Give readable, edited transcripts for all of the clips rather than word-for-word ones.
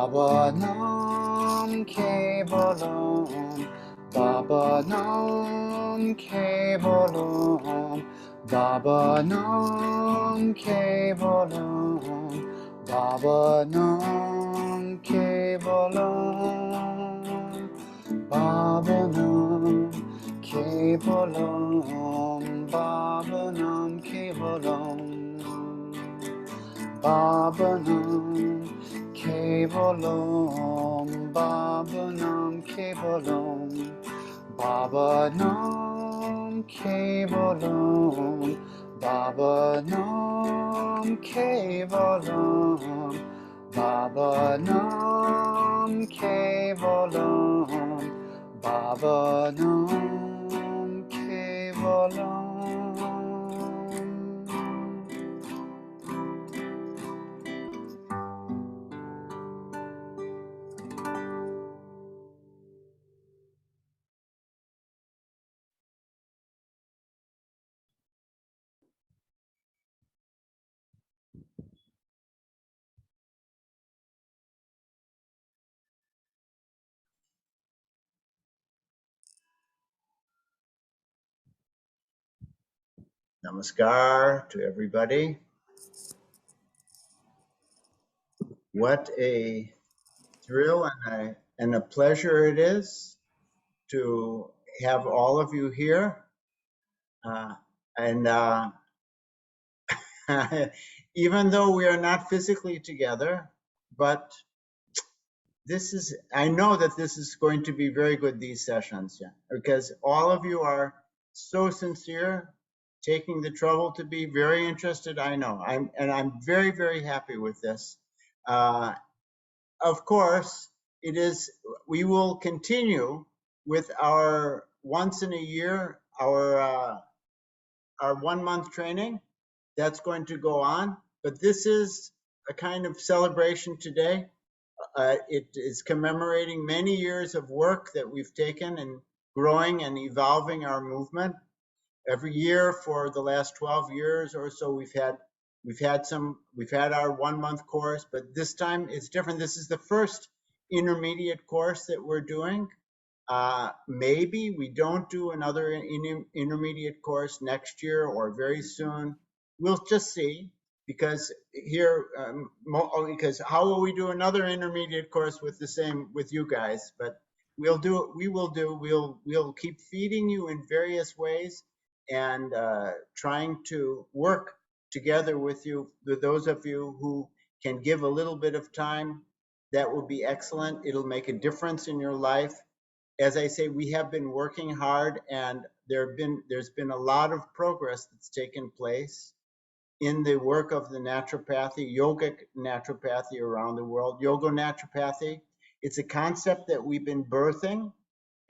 Bhavanam Kevalam, Bhavanam Kevalam, Bhavanam Kevalam, Bhavanam Kevalam, Bhavanam Kevalam, Bhavanam Kevalam, Bhavanam Kevalam, Bhavanam Kevalam, Bhavanam Kevalam, Bhavanam Kevalam, Bhavanam Kevalam, Bhavanam Kevalam. Namaskar to everybody. What a thrill and a pleasure it is to have all of you here. Even though we are not physically together, but I know that this is going to be very good, these sessions, because all of you are so sincere, taking the trouble to be very interested. I know, I'm very, very happy with this. Of course, we will continue with our once in a year, our 1 month training. That's going to go on, but this is a kind of celebration today. It is commemorating many years of work that we've taken in growing and evolving our movement. Every year for the last 12 years or so, we've had our 1 month course, but this time it's different. This is the first intermediate course that we're doing. Maybe we don't do another intermediate course next year or very soon. We'll just see, because because how will we do another intermediate course with you guys? But we'll keep feeding you in various ways and trying to work together with you, with those of you who can give a little bit of time. That will be excellent. It'll make a difference in your life. As I say, we have been working hard, and there's been a lot of progress that's taken place in the work of the naturopathy, yogic naturopathy around the world. Yoga naturopathy, it's a concept that we've been birthing,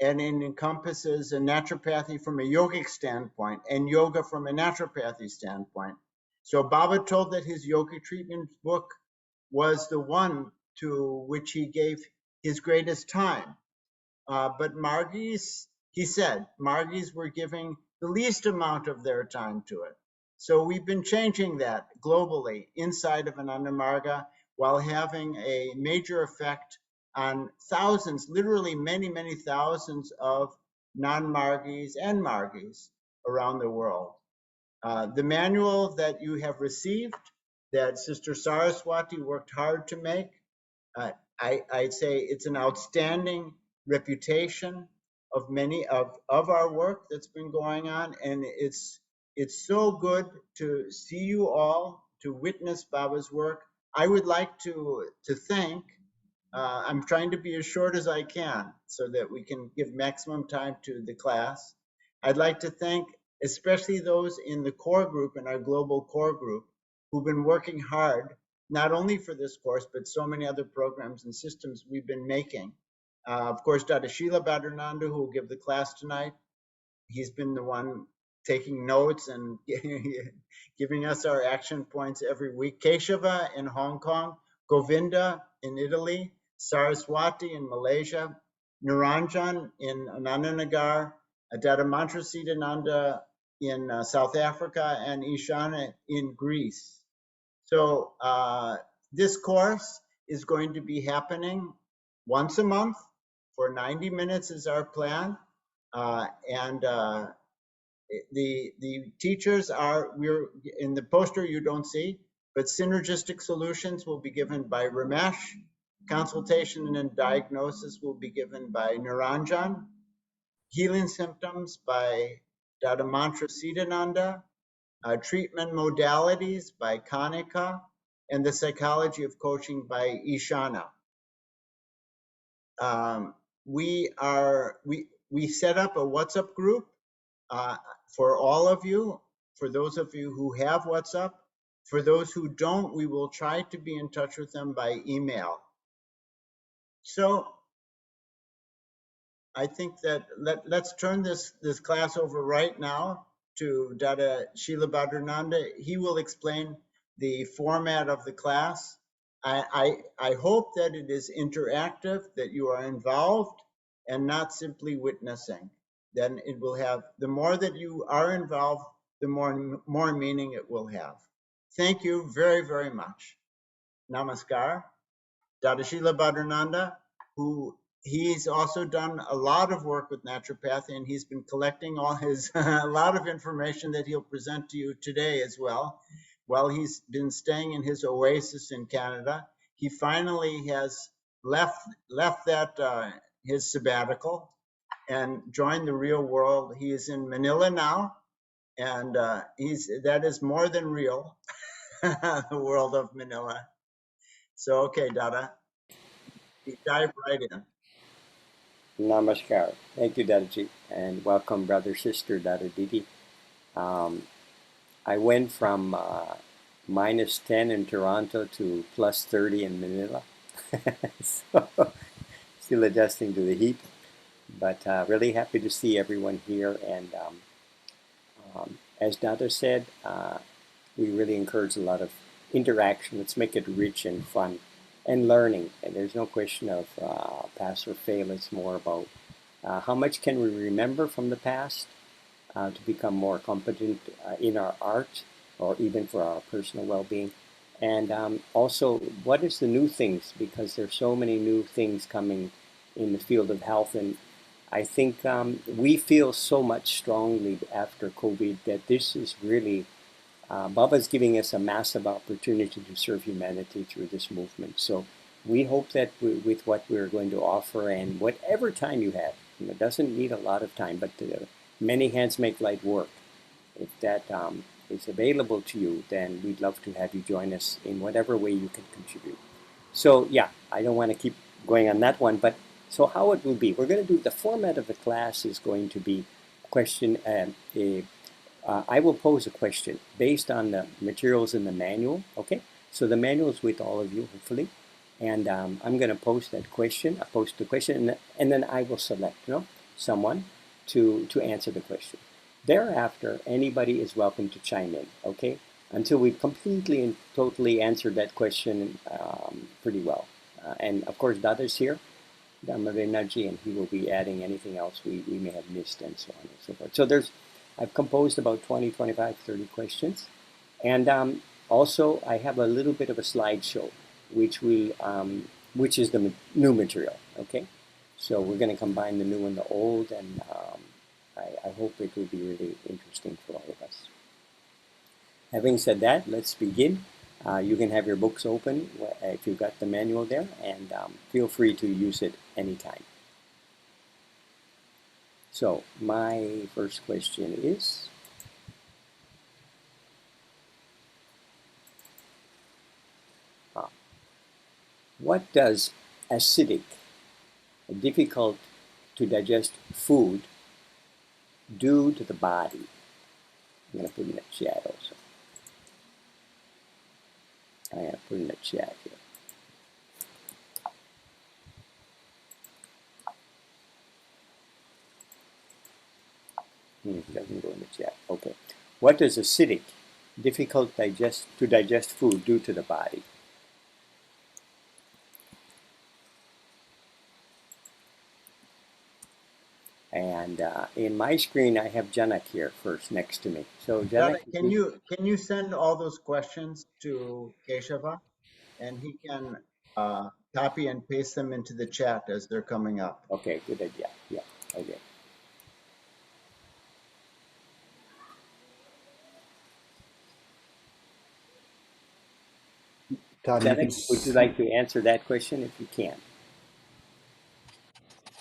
and it encompasses a naturopathy from a yogic standpoint and yoga from a naturopathy standpoint. So Baba told that his yoga treatment book was the one to which he gave his greatest time. But Margis, he said, Margis were giving the least amount of their time to it. So we've been changing that globally inside of Ananda Marga, while having a major effect on thousands, literally many, many thousands of non-Margis and Margis around the world. The manual that you have received, that Sister Saraswati worked hard to make, I'd say it's an outstanding reputation of many of our work that's been going on, and it's so good to see you all, to witness Baba's work. I would like to thank, I'm trying to be as short as I can so that we can give maximum time to the class. I'd like to thank especially those in the core group, in our global core group, who've been working hard, not only for this course, but so many other programs and systems we've been making. Of course, Dada Shiilabhadrananda, who will give the class tonight, he's been the one taking notes and giving us our action points every week. Keshava in Hong Kong, Govinda in Italy, Saraswati in Malaysia, Niranjan in Anandanagar, Dada Mantrasiddhananda in South Africa, and Ishana in Greece. So this course is going to be happening once a month for 90 minutes is our plan. And the teachers are, we're in the poster you don't see, but synergistic solutions will be given by Ramesh. Consultation and diagnosis will be given by Niranjan. Healing symptoms by Dada Siddhananda. Treatment modalities by Kanika. And the psychology of coaching by Ishana. We set up a WhatsApp group for all of you, for those of you who have WhatsApp. For those who don't, we will try to be in touch with them by email. So I think that let's turn this class over right now to Dada Shiilabhadrananda. He will explain the format of the class. I hope that it is interactive, that you are involved and not simply witnessing. Then it will have, the more that you are involved, the more meaning it will have. Thank you very, very much. Namaskar. Dada Shiilabhadrananda, who he's also done a lot of work with naturopathy, and he's been collecting all his a lot of information that he'll present to you today as well. While he's been staying in his oasis in Canada, he finally has left that his sabbatical and joined the real world. He is in Manila now, and that is more than real, the world of Manila. So, okay, Dada, dive right in. Namaskar. Thank you, Dadaji, and welcome, brother, sister, Dada Didi. I went from -10 in Toronto to +30 in Manila. So, still adjusting to the heat, but really happy to see everyone here. And as Dada said, we really encourage a lot of interaction. Let's make it rich and fun and learning. And there's no question of pass or fail. It's more about how much can we remember from the past to become more competent in our art or even for our personal well-being. And also, what is the new things? Because there's so many new things coming in the field of health. And I think we feel so much strongly after COVID that this is really Baba's giving us a massive opportunity to serve humanity through this movement. So we hope that with what we're going to offer and whatever time you have, it doesn't need a lot of time, but many hands make light work. If that is available to you, then we'd love to have you join us in whatever way you can contribute. So yeah, I don't want to keep going on that one, but so how it will be, we're going to do, the format of the class is going to be question, I will pose a question based on the materials in the manual, okay? So the manual is with all of you, hopefully. And I'm going to post that question. I post the question, and then I will select someone to answer the question. Thereafter, anybody is welcome to chime in, okay? Until we've completely and totally answered that question pretty well. And of course, Dada's here, Dharmavedanada, and he will be adding anything else we may have missed and so on and so forth. So I've composed about 20, 25, 30 questions. And also, I have a little bit of a slideshow, which is the new material, okay? So we're going to combine the new and the old, and I hope it will be really interesting for all of us. Having said that, let's begin. You can have your books open if you've got the manual there, and feel free to use it anytime. So my first question is, what does acidic, difficult to digest food do to the body? I'm going to put in the chat also. I'm going to put in the chat here. It doesn't go in the chat. Okay. What does acidic, difficult to digest food do to the body? And in my screen, I have Janak here first next to me. So Janak, can you send all those questions to Keshava, and he can copy and paste them into the chat as they're coming up. Okay, good idea. Yeah, okay. Todd, Dada, would you like to answer that question if you can?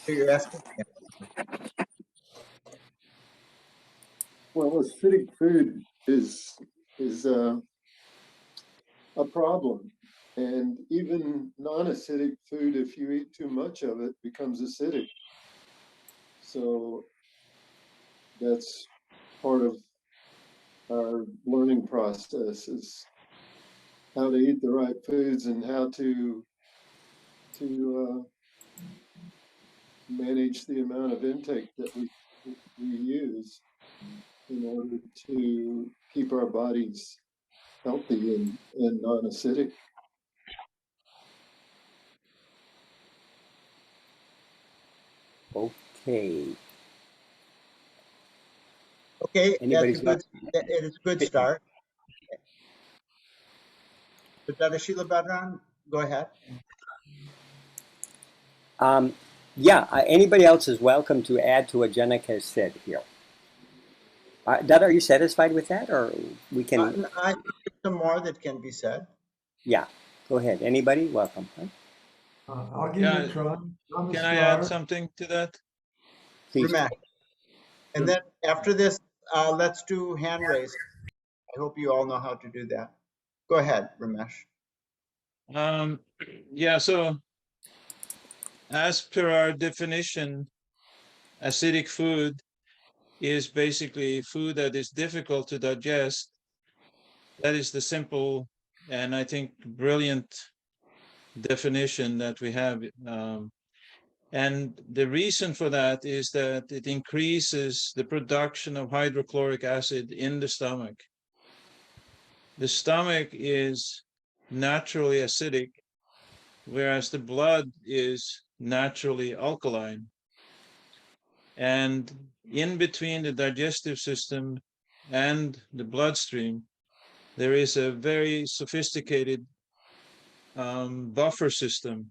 So you're asking? Well, acidic food is a problem, and even non-acidic food, if you eat too much of it, becomes acidic. So that's part of our learning process, is how to eat the right foods and how to manage the amount of intake that we use in order to keep our bodies healthy and non-acidic. Okay. Okay, Anybody's it is a good start. So Dada Shiilabhadrananda, go ahead. Yeah, anybody else is welcome to add to what Janek has said here. Dada, are you satisfied with that, or we can? I think there's some more that can be said. Yeah, go ahead. Anybody? Welcome. Huh? I'll give it a try. Can I add something to that? Please. Ramesh. And then after this, let's do hand raise. I hope you all know how to do that. Go ahead, Ramesh. Yeah, so as per our definition, acidic food is basically food that is difficult to digest. That is the simple and I think brilliant definition that we have. And the reason for that is that it increases the production of hydrochloric acid in the stomach. The stomach is naturally acidic, whereas the blood is naturally alkaline. And in between the digestive system and the bloodstream, there is a very sophisticated buffer system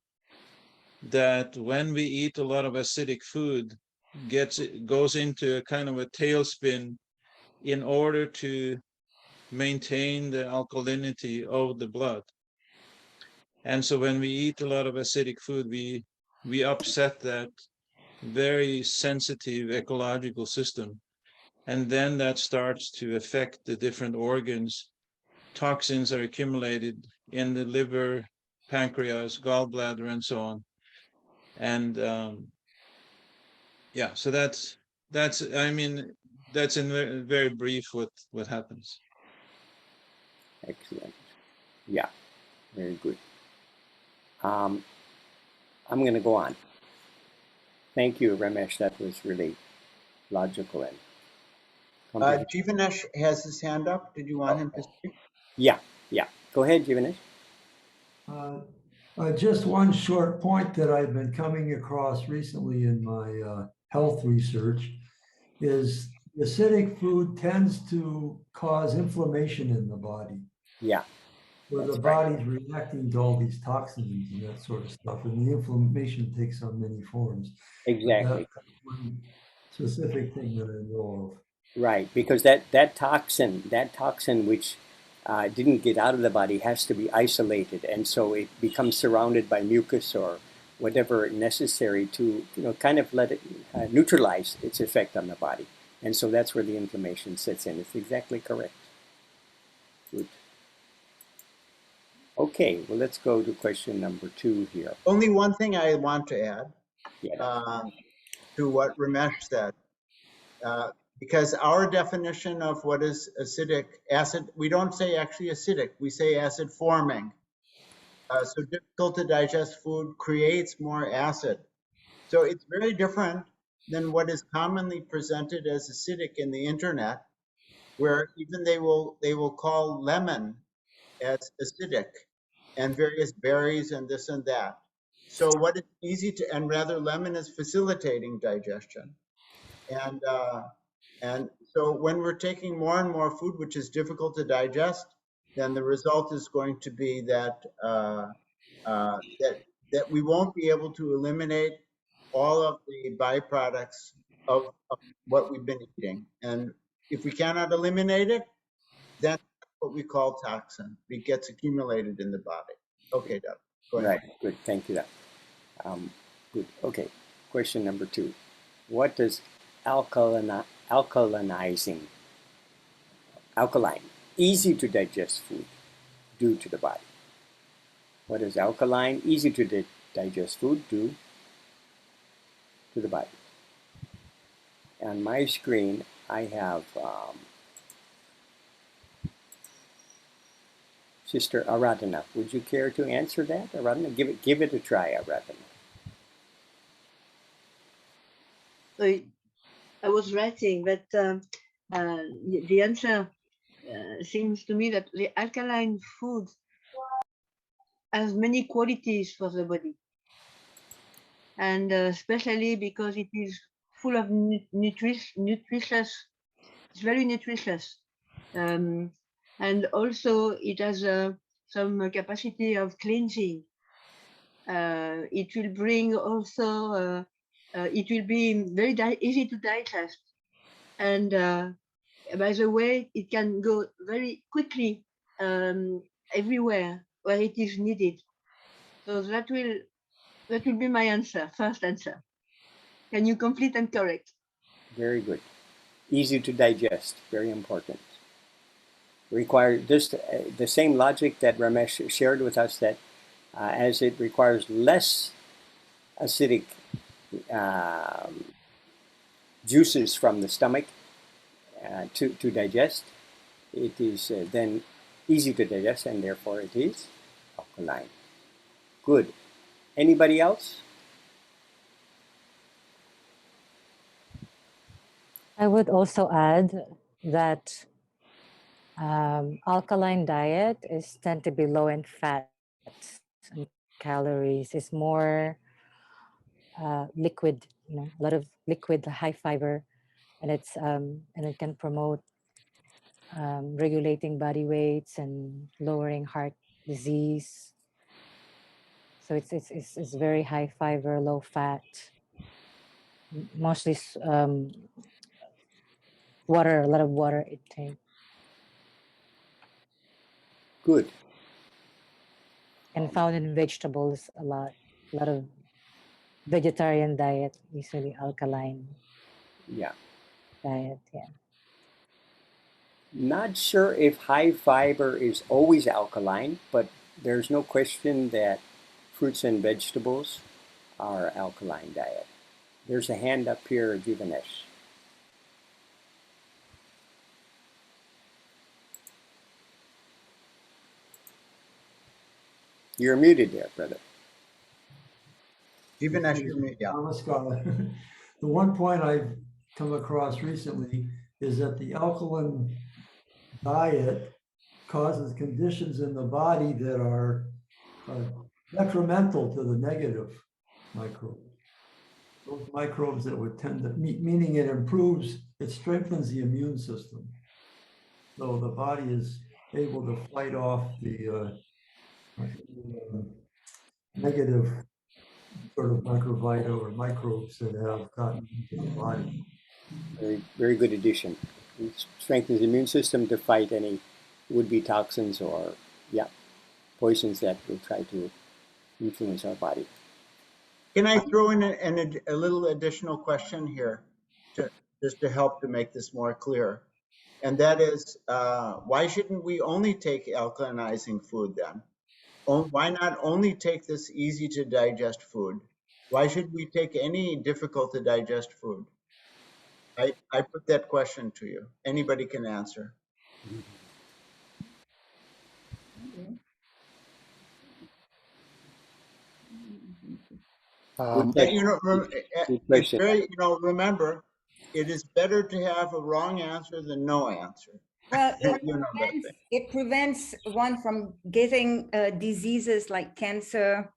that when we eat a lot of acidic food, goes into a kind of a tailspin in order to maintain the alkalinity of the blood. And so when we eat a lot of acidic food, we upset that very sensitive ecological system. And then that starts to affect the different organs. Toxins are accumulated in the liver, pancreas, gallbladder, and so on. And yeah, so that's I mean, that's in very brief what happens. Excellent. Yeah, very good. I'm going to go on. Thank you, Ramesh. That was really logical and comprehensive. Jivanesh has his hand up. Did you want him to speak? Yeah. Go ahead, Jivanesh. Just one short point that I've been coming across recently in my health research is acidic food tends to cause inflammation in the body. Yeah. Where the body's reacting to all these toxins and that sort of stuff, and the inflammation takes on many forms. Exactly. That's one specific thing that I know of. Right, because that toxin which didn't get out of the body has to be isolated, and so it becomes surrounded by mucus or whatever necessary to kind of let it neutralize its effect on the body, and so that's where the inflammation sits in. It's exactly correct. Good. Okay, well, let's go to question number 2 here. Only one thing I want to add Yeah. to what Ramesh said. Because our definition of what is acidic, acid, we don't say actually acidic, we say acid forming. So difficult to digest food creates more acid. So it's very different than what is commonly presented as acidic in the internet, where even they will call lemon as acidic and various berries and this and that. So what is easy to, and rather lemon is facilitating digestion. And so when we're taking more and more food, which is difficult to digest, then the result is going to be that that we won't be able to eliminate all of the byproducts of what we've been eating. And if we cannot eliminate it, then that's what we call toxin. It gets accumulated in the body. Okay, Dada, go ahead. Right, good, thank you. Good, okay. Question number 2. What does alkaline, easy to digest food do to the body? What does alkaline, easy to digest food do to the body? On my screen, I have Sister Aradhana. Would you care to answer that, Aradhana? Give it a try, Aradhana. I was writing, but the answer seems to me that the alkaline food has many qualities for the body, and especially because it is full of nutritious. It's very nutritious, and also it has some capacity of cleansing. It will bring also. It will be very easy to digest, and by the way, it can go very quickly everywhere where it is needed. So that will be my answer, first answer. Can you complete and correct? Very good. Easy to digest, very important. Require just the same logic that Ramesh shared with us, that as it requires less acidic juices from the stomach to digest, it is then easy to digest, and therefore it is alkaline. Good. Anybody else? I would also add that alkaline diet tend to be low in fat and calories. It's more liquid, a lot of liquid, high fiber, and it can promote regulating body weights and lowering heart disease. So it's very high fiber, low fat, mostly water, a lot of water intake. Good. And found in vegetables a lot of vegetarian diet, usually alkaline. Yeah. Diet, yeah. Not sure if high fiber is always alkaline, but there's no question that fruits and vegetables are alkaline diet. There's a hand up here, Jivanesh. You're muted there, brother. Jivanesh, yeah. I'm a scholar. The one point I've come across recently is that the alkaline diet causes conditions in the body that are detrimental to the negative microbes. Those microbes that would tend to, meaning it strengthens the immune system. So the body is able to fight off the negative sort of microbiota or microbes that have gotten into the body. Very, very good addition. It strengthens the immune system to fight any would-be toxins or, poisons that will try to influence our body. Can I throw in a little additional question here, just to help to make this more clear? And that is, why shouldn't we only take alkalinizing food then? Why not only take this easy to digest food? Why should we take any difficult to digest food? I put that question to you. Anybody can answer. It's very, remember, it is better to have a wrong answer than no answer. Well, it prevents one from getting diseases like cancer,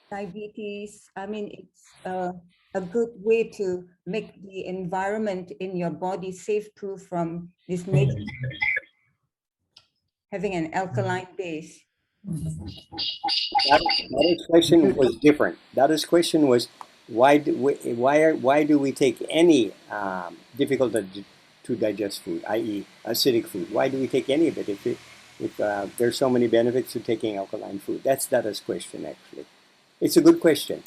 diabetes. I mean, it's a good way to make the environment in your body safe-proof from this nature. Having an alkaline base. Dada's question was different. Dada's question was, why do we take any difficult to digest food, i.e., acidic food? Why do we take any of it if there's so many benefits to taking alkaline food? That's Dada's question, actually. It's a good question.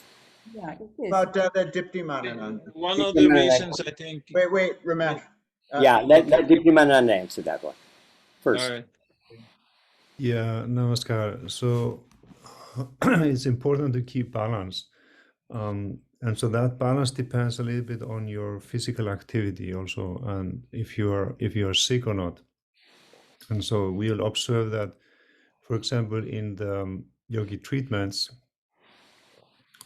Yeah, it is. About Diptimanananda. One of the reasons I think. Wait, Ramesh. Let Diptimanananda answer that one first. All right. Yeah, namaskar. So it's important to keep balance. And so that balance depends a little bit on your physical activity also, and if you're sick or not. And so we'll observe that, for example, in the yogic treatments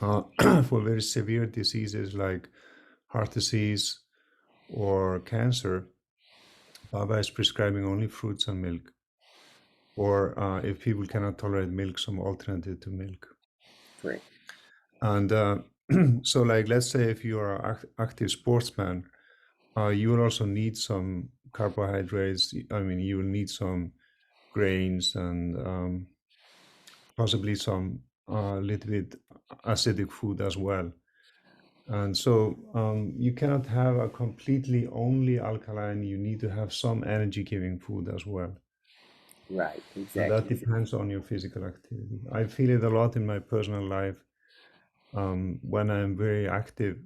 for very severe diseases like heart disease or cancer, Baba is prescribing only fruits and milk. Or if people cannot tolerate milk, some alternative to milk. Great. And so, like, let's say if you are an active sportsman, you will also need some carbohydrates. I mean, you will need some grains and possibly some little bit acidic food as well. And so you cannot have a completely only alkaline. You need to have some energy-giving food as well. Right, exactly. So that depends on your physical activity. I feel it a lot in my personal life. When I'm very active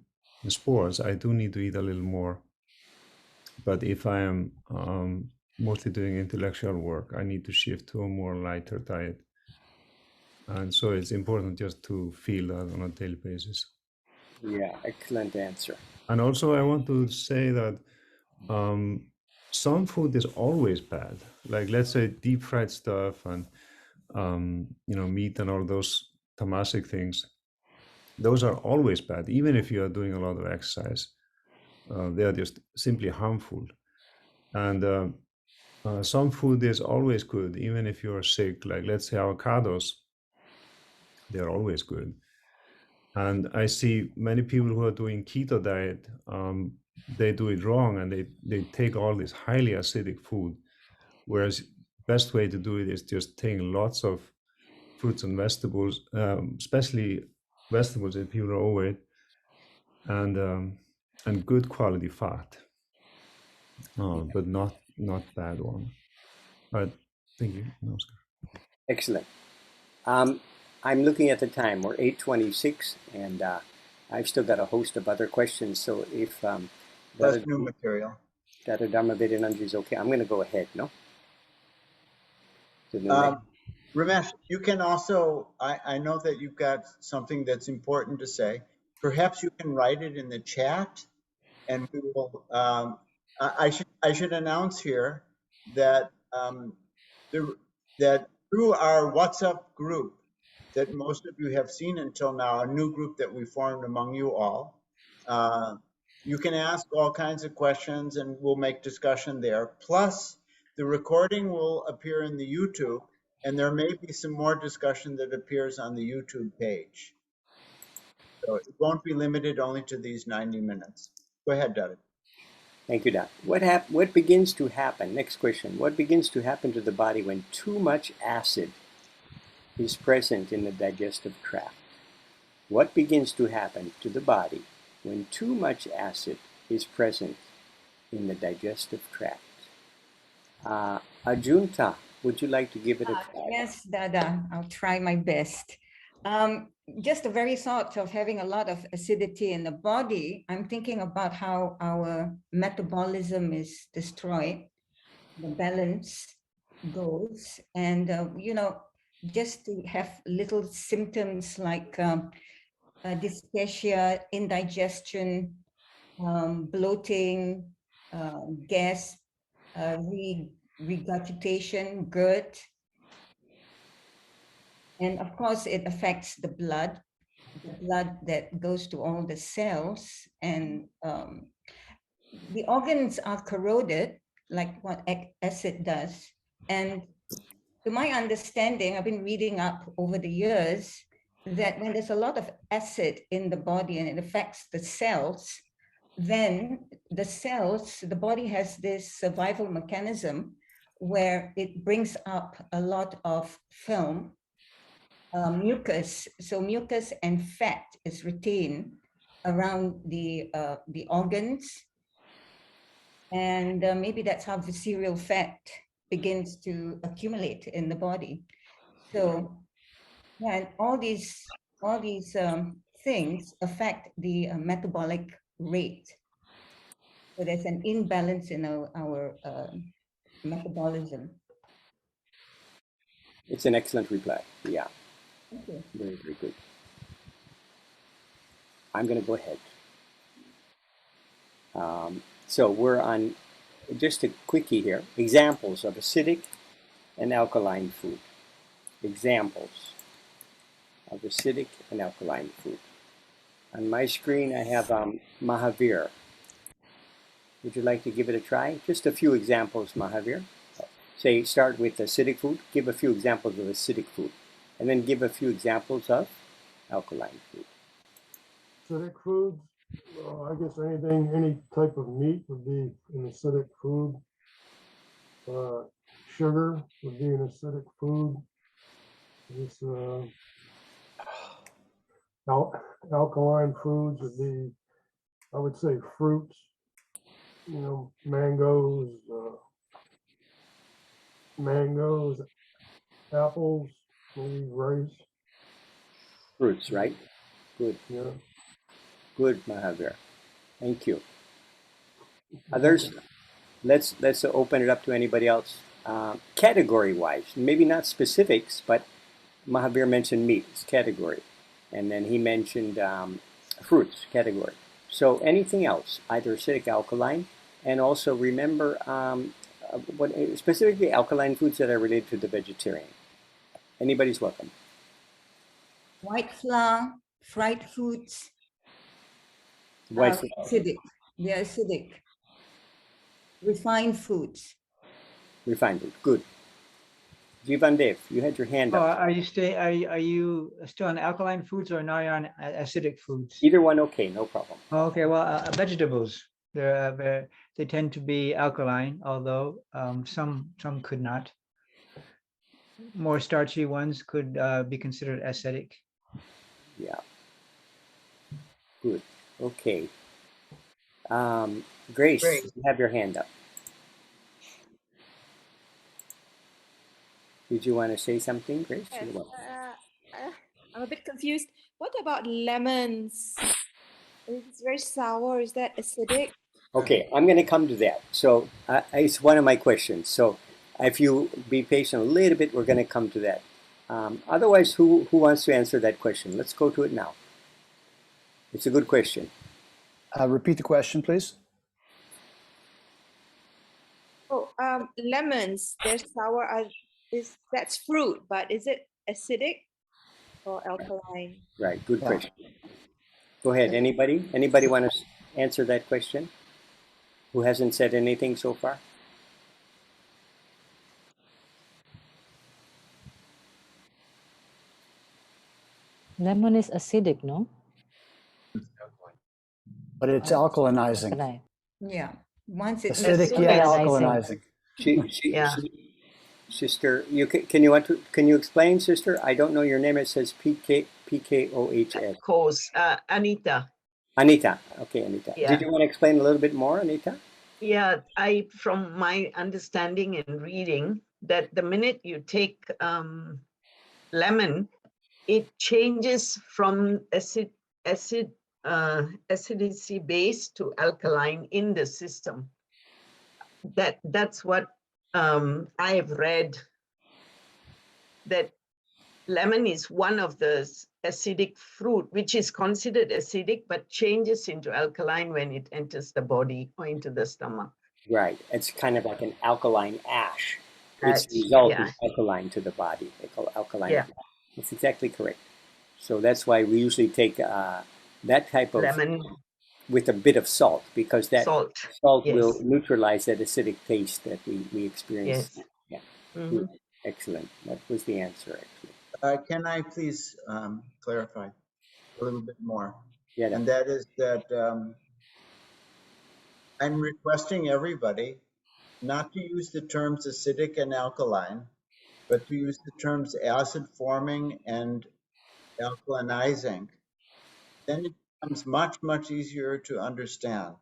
in sports, I do need to eat a little more. But if I am mostly doing intellectual work, I need to shift to a more lighter diet. And so it's important just to feel that on a daily basis. Yeah, excellent answer. And also I want to say that some food is always bad. Like, let's say deep fried stuff and meat and all those tamasic things. Those are always bad, even if you are doing a lot of exercise. They are just simply harmful. And some food is always good, even if you are sick. Like, let's say avocados, they're always good. And I see many people who are doing keto diet, they do it wrong, and they take all this highly acidic food, whereas best way to do it is just taking lots of fruits and vegetables, especially vegetables if people are overweight, and good quality fat, but not bad one. But thank you. Excellent. I'm looking at the time. We're 8:26, and I've still got a host of other questions. So if That's new material. Dada Dharmavedananda is okay, I'm going to go ahead. No. Ramesh, you can also. I know that you've got something that's important to say. Perhaps you can write it in the chat, and we will. I should announce here that that through our WhatsApp group that most of you have seen until now, a new group that we formed among you all. You can ask all kinds of questions, and we'll make discussion there. Plus, the recording will appear in the YouTube, and there may be some more discussion that appears on the YouTube page. So it won't be limited only to these 90 minutes. Go ahead, Dada. Thank you, Doc. What begins to happen? Next question. What begins to happen to the body when too much acid is present in the digestive tract? What begins to happen to the body when too much acid is present in the digestive tract? Ajunta, would you like to give it a try? Yes, Dada, I'll try my best. Just the very thought of having a lot of acidity in the body, I'm thinking about how our metabolism is destroyed, the balance goes, and just to have little symptoms like dyspepsia, indigestion, bloating, gas, regurgitation, GERD. And of course, it affects the blood that goes to all the cells, and the organs are corroded, like what acid does. And to my understanding, I've been reading up over the years that when there's a lot of acid in the body and it affects the cells, then the body has this survival mechanism where it brings up a lot of film, mucus. So mucus and fat is retained around the organs, and maybe that's how visceral fat begins to accumulate in the body. So yeah, and all these things affect the metabolic rate. So there's an imbalance in our metabolism. It's an excellent reply. Yeah, Okay. very, very good. I'm going to go ahead. So we're on just a quickie here. Examples of acidic and alkaline food. Examples of acidic and alkaline food. On my screen, I have Mahavir. Would you like to give it a try? Just a few examples, Mahavir. Say, start with acidic food. Give a few examples of acidic food. And then give a few examples of alkaline food. Acidic foods, I guess any type of meat would be an acidic food. Sugar would be an acidic food. This alkaline foods would be, I would say, fruits. You know, mangoes, apples, maybe rice. Fruits, right? Good. Yeah. Good, Mahavir. Thank you. Others? Let's open it up to anybody else. Category-wise, maybe not specifics, but Mahavir mentioned meat, it's category. And then he mentioned fruits, category. So anything else, either acidic, alkaline, and also remember what specifically alkaline foods that are related to the vegetarian. Anybody's welcome. White flour, fried foods, White flour. acidic. They're acidic. Refined foods. Refined food. Good. Jivandev, you had your hand Oh, up. are you still on alkaline foods or now you're on acidic foods? Either one, okay, no problem. Okay, well, vegetables they tend to be alkaline, although some could not. More starchy ones could be considered acidic. Yeah. Good. Okay. Grace, you have your hand up. Did you want to say something, Grace? Yes, I'm a bit confused. What about lemons? It's very sour. Is that acidic? Okay, I'm going to come to that. So it's one of my questions. So if you be patient a little bit, we're going to come to that. Otherwise, who wants to answer that question? Let's go to it now. It's a good question. Repeat the question, please. Oh, lemons. They're sour. That's fruit, but is it acidic or alkaline? Right, good question. Go ahead. Anybody want to answer that question? Who hasn't said anything so far? Lemon is acidic, no? But it's alkalinizing. Alkaline. Yeah. Once it's Acidic, yeah, Alkalinizing. alkalinizing. Sister, can you explain, sister? I don't know your name. It says PKOHS. Of course, Anita. Anita. Okay, Anita. Yeah. Did you want to explain a little bit more, Anita? Yeah, from my understanding and reading, that the minute you take lemon, it changes from acidity base to alkaline in the system. That's what I have read, that lemon is one of the acidic fruit, which is considered acidic, but changes into alkaline when it enters the body or into the stomach. Right. It's kind of like an alkaline ash. Its result is alkaline to the body. They call it alkaline. Yeah. That's exactly correct. So that's why we usually take that type of lemon with a bit of salt, because that salt yes. will neutralize that acidic taste that we experience. Yes. Yeah. Mm-hmm. Excellent. That was the answer, actually. Can I please clarify a little bit more? Yeah. And that is that I'm requesting everybody not to use the terms acidic and alkaline, but to use the terms acid forming and alkalinizing. Then it becomes much, much easier to understand.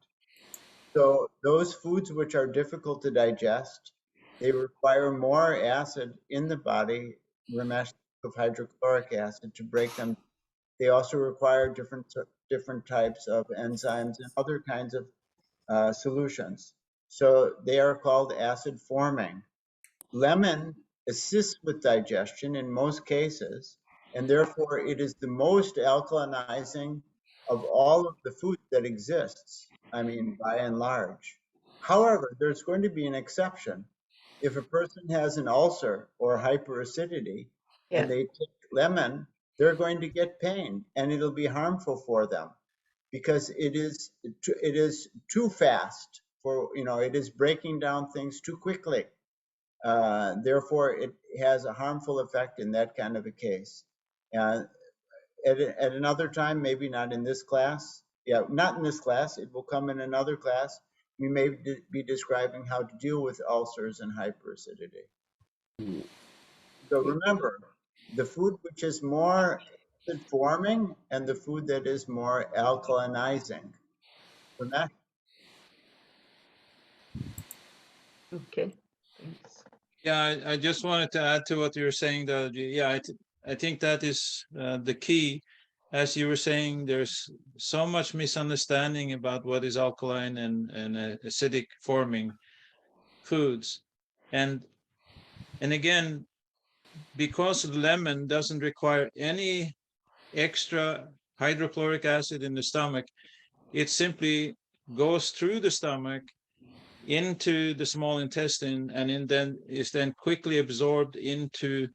So those foods which are difficult to digest, they require more acid in the body, remesh of hydrochloric acid, to break them. They also require different types of enzymes and other kinds of solutions. So they are called acid forming. Lemon assists with digestion in most cases, and therefore it is the most alkalinizing of all of the food that exists, I mean, by and large. However, there's going to be an exception. If a person has an ulcer or hyperacidity and they take lemon, they're going to get pain and it'll be harmful for them because it is too fast for, it is breaking down things too quickly. Therefore, it has a harmful effect in that kind of a case. At another time, maybe not in this class. Yeah, not in this class. It will come in another class. We may be describing how to deal with ulcers and hyperacidity. So remember, the food which is more acid forming and the food that is more alkalinizing. Okay, thanks. Yeah, I just wanted to add to what you were saying, Dada. Yeah, I think that is the key. As you were saying, there's so much misunderstanding about what is alkaline and acidic forming foods. And again, because lemon doesn't require any extra hydrochloric acid in the stomach, it simply goes through the stomach into the small intestine and then is then quickly absorbed into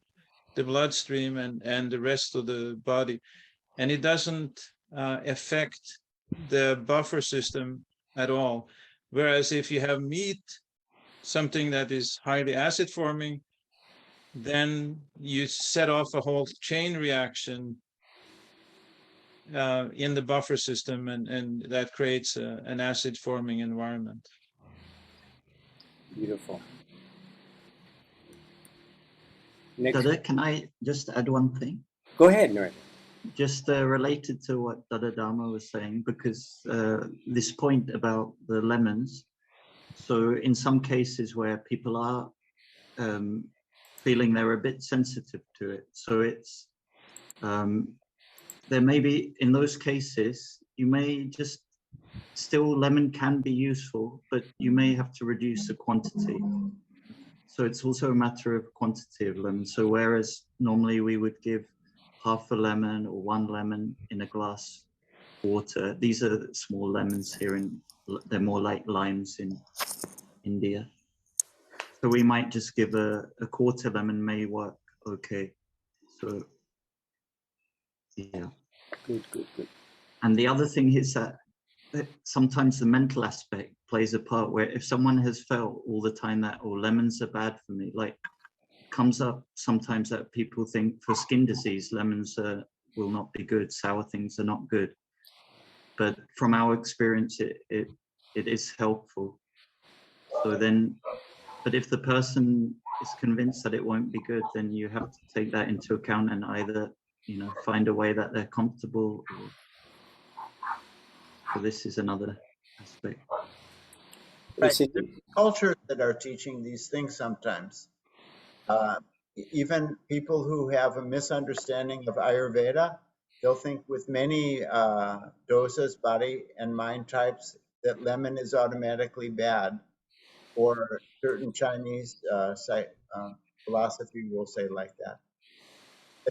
the bloodstream and the rest of the body. And it doesn't affect the buffer system at all. Whereas if you have meat, something that is highly acid forming, then you set off a whole chain reaction in the buffer system, and that creates an acid forming environment. Beautiful. Dada, can I just add one thing? Go ahead, Nora. Just related to what Dada Dharma was saying, because this point about the lemons. So in some cases where people are feeling they're a bit sensitive to it, so it's there may be, in those cases, you may just still, lemon can be useful, but you may have to reduce the quantity. So it's also a matter of quantity of lemon. So whereas normally we would give half a lemon or 1 lemon in a glass of water, these are small lemons here, they're more like limes in India. So we might just give a quarter lemon, may work okay. So yeah. Good. And the other thing is that sometimes the mental aspect plays a part, where if someone has felt all the time that, oh, lemons are bad for me, like comes up sometimes that people think for skin disease, lemons will not be good, sour things are not good. But from our experience, it is helpful. So then, but if the person is convinced that it won't be good, then you have to take that into account and either, find a way that they're comfortable. So this is another aspect. Right. There's cultures that are teaching these things sometimes. Even people who have a misunderstanding of Ayurveda, they'll think with many dosas, body and mind types, that lemon is automatically bad, or certain Chinese philosophy will say like that.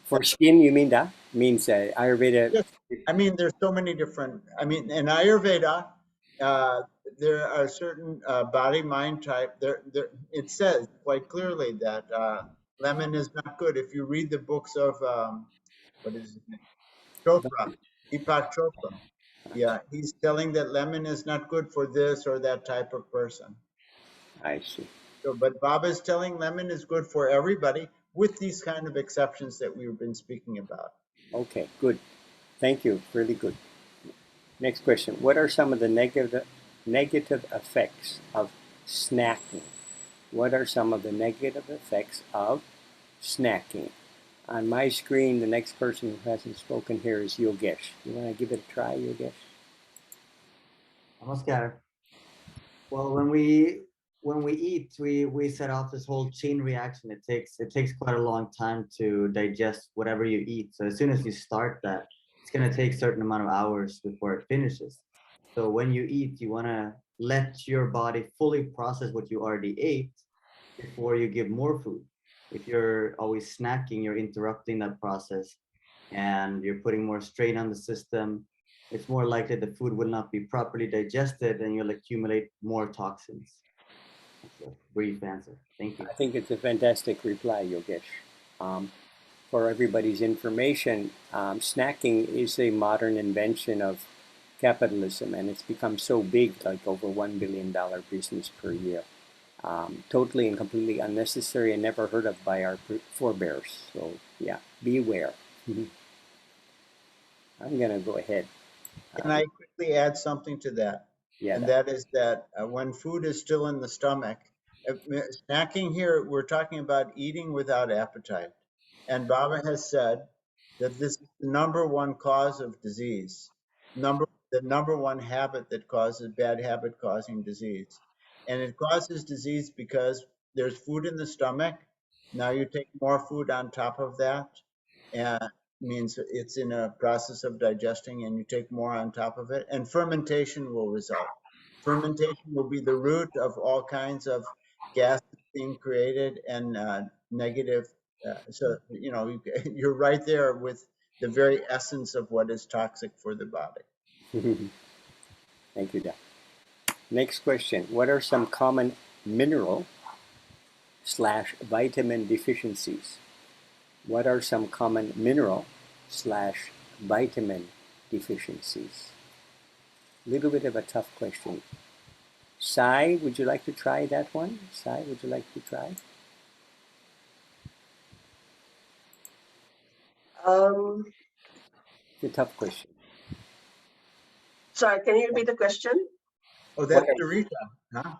For skin, you mean that? Means Ayurveda? Yes. I mean, there's so many different, in Ayurveda, there are certain body mind type. It says quite clearly that lemon is not good. If you read the books of what is his name, Chopra, Deepak Chopra, yeah, he's telling that lemon is not good for this or that type of person. I see. So, but Baba is telling lemon is good for everybody, with these kind of exceptions that we've been speaking about. Okay, good. Thank you. Really good. Next question. What are some of the negative effects of snacking? what are some of the negative effects of snacking? On my screen, the next person who hasn't spoken here is Yogesh. You want to give it a try, Yogesh? Namaskar. Well, when we eat, we set off this whole chain reaction. It takes quite a long time to digest whatever you eat. So as soon as you start that, it's going to take a certain amount of hours before it finishes. So when you eat, you want to let your body fully process what you already ate before you give more food. If you're always snacking, you're interrupting that process and you're putting more strain on the system. It's more likely the food will not be properly digested and you'll accumulate more toxins. That's a brief answer. Thank you. I think it's a fantastic reply, Yogesh. For everybody's information, snacking is a modern invention of capitalism, and it's become so big, like over $1 billion business per year. Totally and completely unnecessary and never heard of by our forebears. So yeah, beware. I'm going to go ahead. Can I quickly add something to that? Yeah. And that is that when food is still in the stomach, snacking here, we're talking about eating without appetite. And Baba has said that this is the #1 cause of disease, the #1 habit that causes bad habit causing disease. And it causes disease because there's food in the stomach. Now you take more food on top of that, and means it's in a process of digesting, and you take more on top of it, and fermentation will result. Fermentation will be the root of all kinds of gases being created and negative. So, you know, you're right there with the very essence of what is toxic for the body. Thank you, Doc. Next question. What are some common mineral/vitamin deficiencies? What are some common mineral/vitamin deficiencies? A little bit of a tough question. Sai, would you like to try that one? Sai, would you like to try? It's a tough question. Sorry, can you repeat the question? Oh, that's Sarita, huh?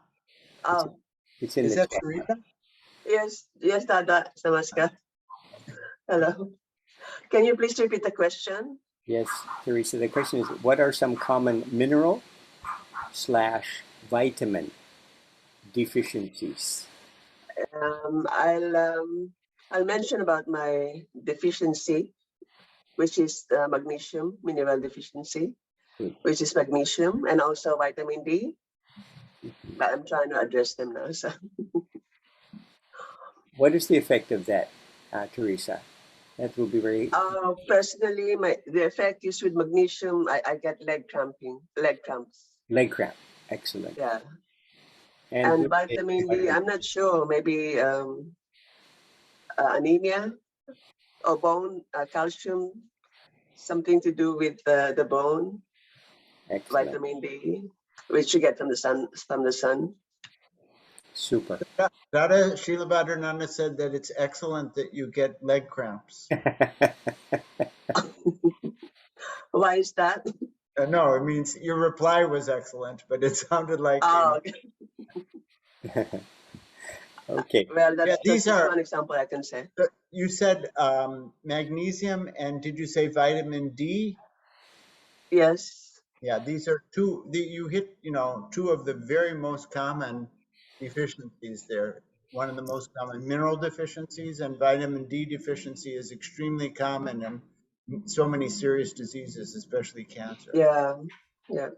Oh, It's in is the that chat. Sarita? yes, Dada. Namaskar. Hello. Can you please repeat the question? Yes, Teresa. The question is, what are some common mineral/vitamin deficiencies? I'll mention about my deficiency, which is magnesium mineral deficiency, which is magnesium, and also vitamin D. But I'm trying to address them now. So. What is the effect of that, Teresa? That will be very. Personally, the effect is with magnesium. I get leg cramps. Leg cramp. Excellent. Yeah. And vitamin D, I'm not sure. Maybe anemia or bone calcium, something to do with the bone. Excellent. Vitamin D, which you get from the sun. Super. Dada Shiilabhadrananda said that it's excellent that you get leg cramps. Why is that? No, it means your reply was excellent, but it sounded like. Okay. Well, that's these just are one example I can say. You said magnesium, and did you say vitamin D? Yes. Yeah, these are two. You hit, two of the very most common deficiencies there. One of the most common mineral deficiencies, and vitamin D deficiency is extremely common in so many serious diseases, especially cancer. Yeah, yeah.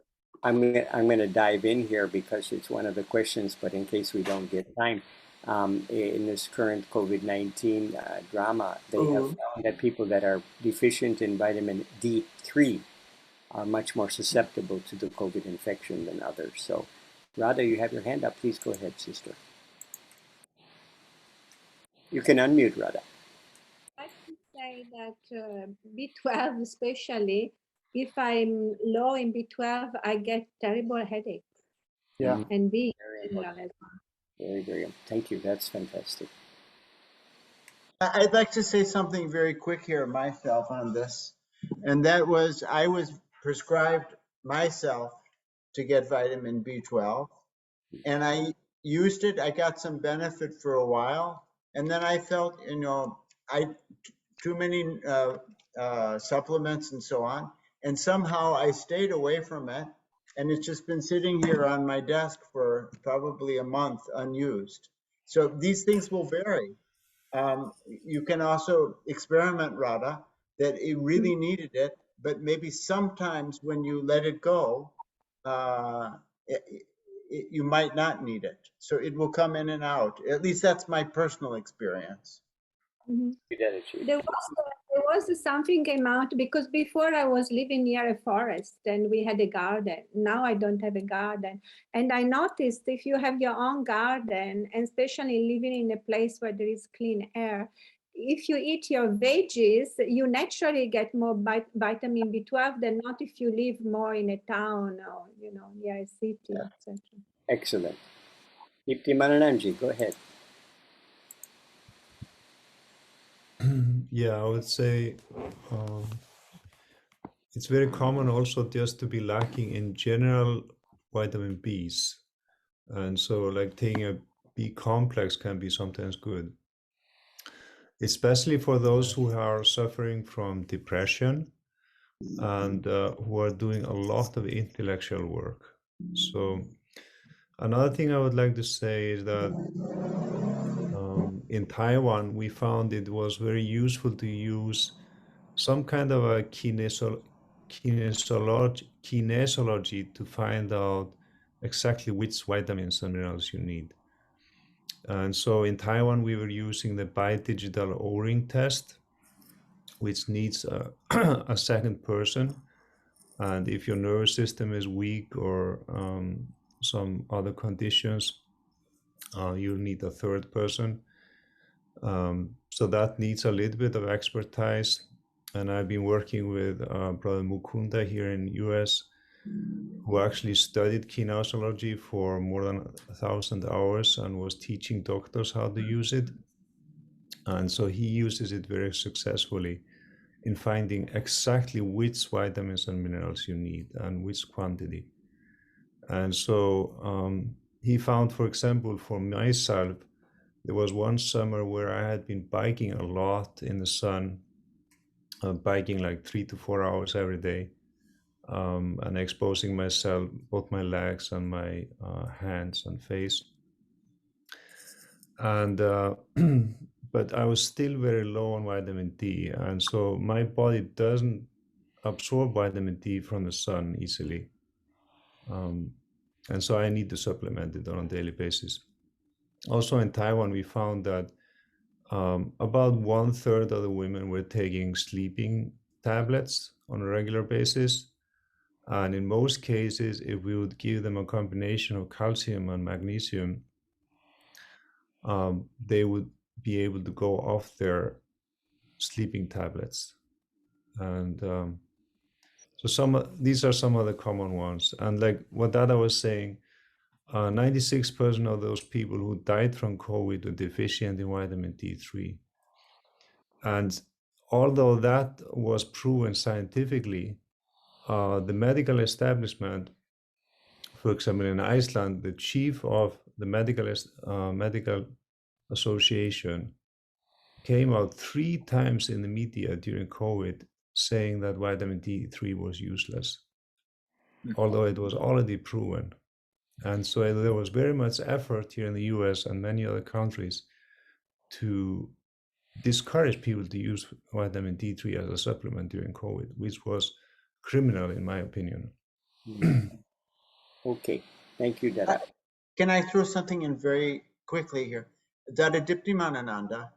I'm gonna dive in here because it's one of the questions, but in case we don't get time, in this current COVID-19 drama, they have found that people that are deficient in vitamin D3 are much more susceptible to the COVID infection than others. So, Radha, you have your hand up. Please go ahead, sister. You can unmute, Radha. I can say that B12 especially, if I'm low in B12, I get terrible headaches. Yeah. And B. Very, very. Thank you. That's fantastic. I'd like to say something very quick here myself on this. And that was, I was prescribed myself to get vitamin B12. And I used it. I got some benefit for a while, and then I felt, too many supplements and so on, and somehow I stayed away from it, and it's just been sitting here on my desk for probably a month unused. So these things will vary. You can also experiment, Radha, that it really needed it, but maybe sometimes when you let it go, you might not need it. So it will come in and out. At least that's my personal experience. Mhm. There was something came out because before I was living near a forest and we had a garden. Now I don't have a garden. And I noticed if you have your own garden, and especially living in a place where there is clean air, if you eat your veggies, you naturally get more vitamin B12 than not if you live more in a town or, near a city, etc. Excellent. Dipti, go ahead. Yeah, I would say it's very common also just to be lacking in general vitamin Bs. And so like taking a B complex can be sometimes good, especially for those who are suffering from depression and who are doing a lot of intellectual work. So another thing I would like to say is that in Taiwan, we found it was very useful to use some kind of a kinesiology to find out exactly which vitamins and minerals you need. And so in Taiwan, we were using the bidigital O-ring test, which needs a second person. And if your nervous system is weak or some other conditions, you'll need a third person. So that needs a little bit of expertise. And I've been working with Brother Mukunda here in US, who actually studied kinesiology for more than 1,000 hours and was teaching doctors how to use it. And so he uses it very successfully in finding exactly which vitamins and minerals you need and which quantity. And so he found, for example, for myself, there was one summer where I had been biking a lot in the sun, biking like 3 to 4 hours every day, and exposing myself, both my legs and my hands and face. And but I was still very low on vitamin D, and so my body doesn't absorb vitamin D from the sun easily, and so I need to supplement it on a daily basis. Also in Taiwan, we found that about 1/3 of the women were taking sleeping tablets on a regular basis. And in most cases, if we would give them a combination of calcium and magnesium, they would be able to go off their sleeping tablets. And so these are some of the common ones. And like what Dada was saying, 96% of those people who died from COVID were deficient in vitamin D3. And although that was proven scientifically, the medical establishment, for example, in Iceland, the chief of the medical association came out 3 times in the media during COVID saying that vitamin D3 was useless, although it was already proven. And so there was very much effort here in the US and many other countries to discourage people to use vitamin D3 as a supplement during COVID, which was criminal in my opinion. Okay, thank you, Dada. Can I throw something in very quickly here? Dada Diptimanananda,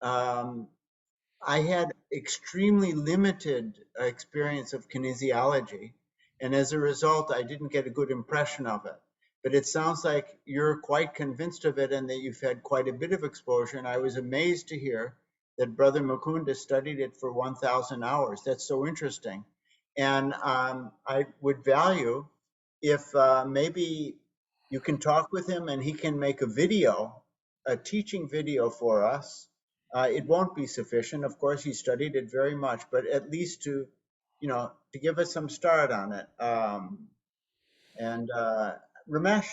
I had extremely limited experience of kinesiology, and as a result, I didn't get a good impression of it. But it sounds like you're quite convinced of it and that you've had quite a bit of exposure, and I was amazed to hear that Brother Mukunda studied it for 1,000 hours. That's so interesting. And I would value if maybe you can talk with him and he can make a video, a teaching video for us. It won't be sufficient. Of course, he studied it very much, but at least to give us some start on it. And Ramesh,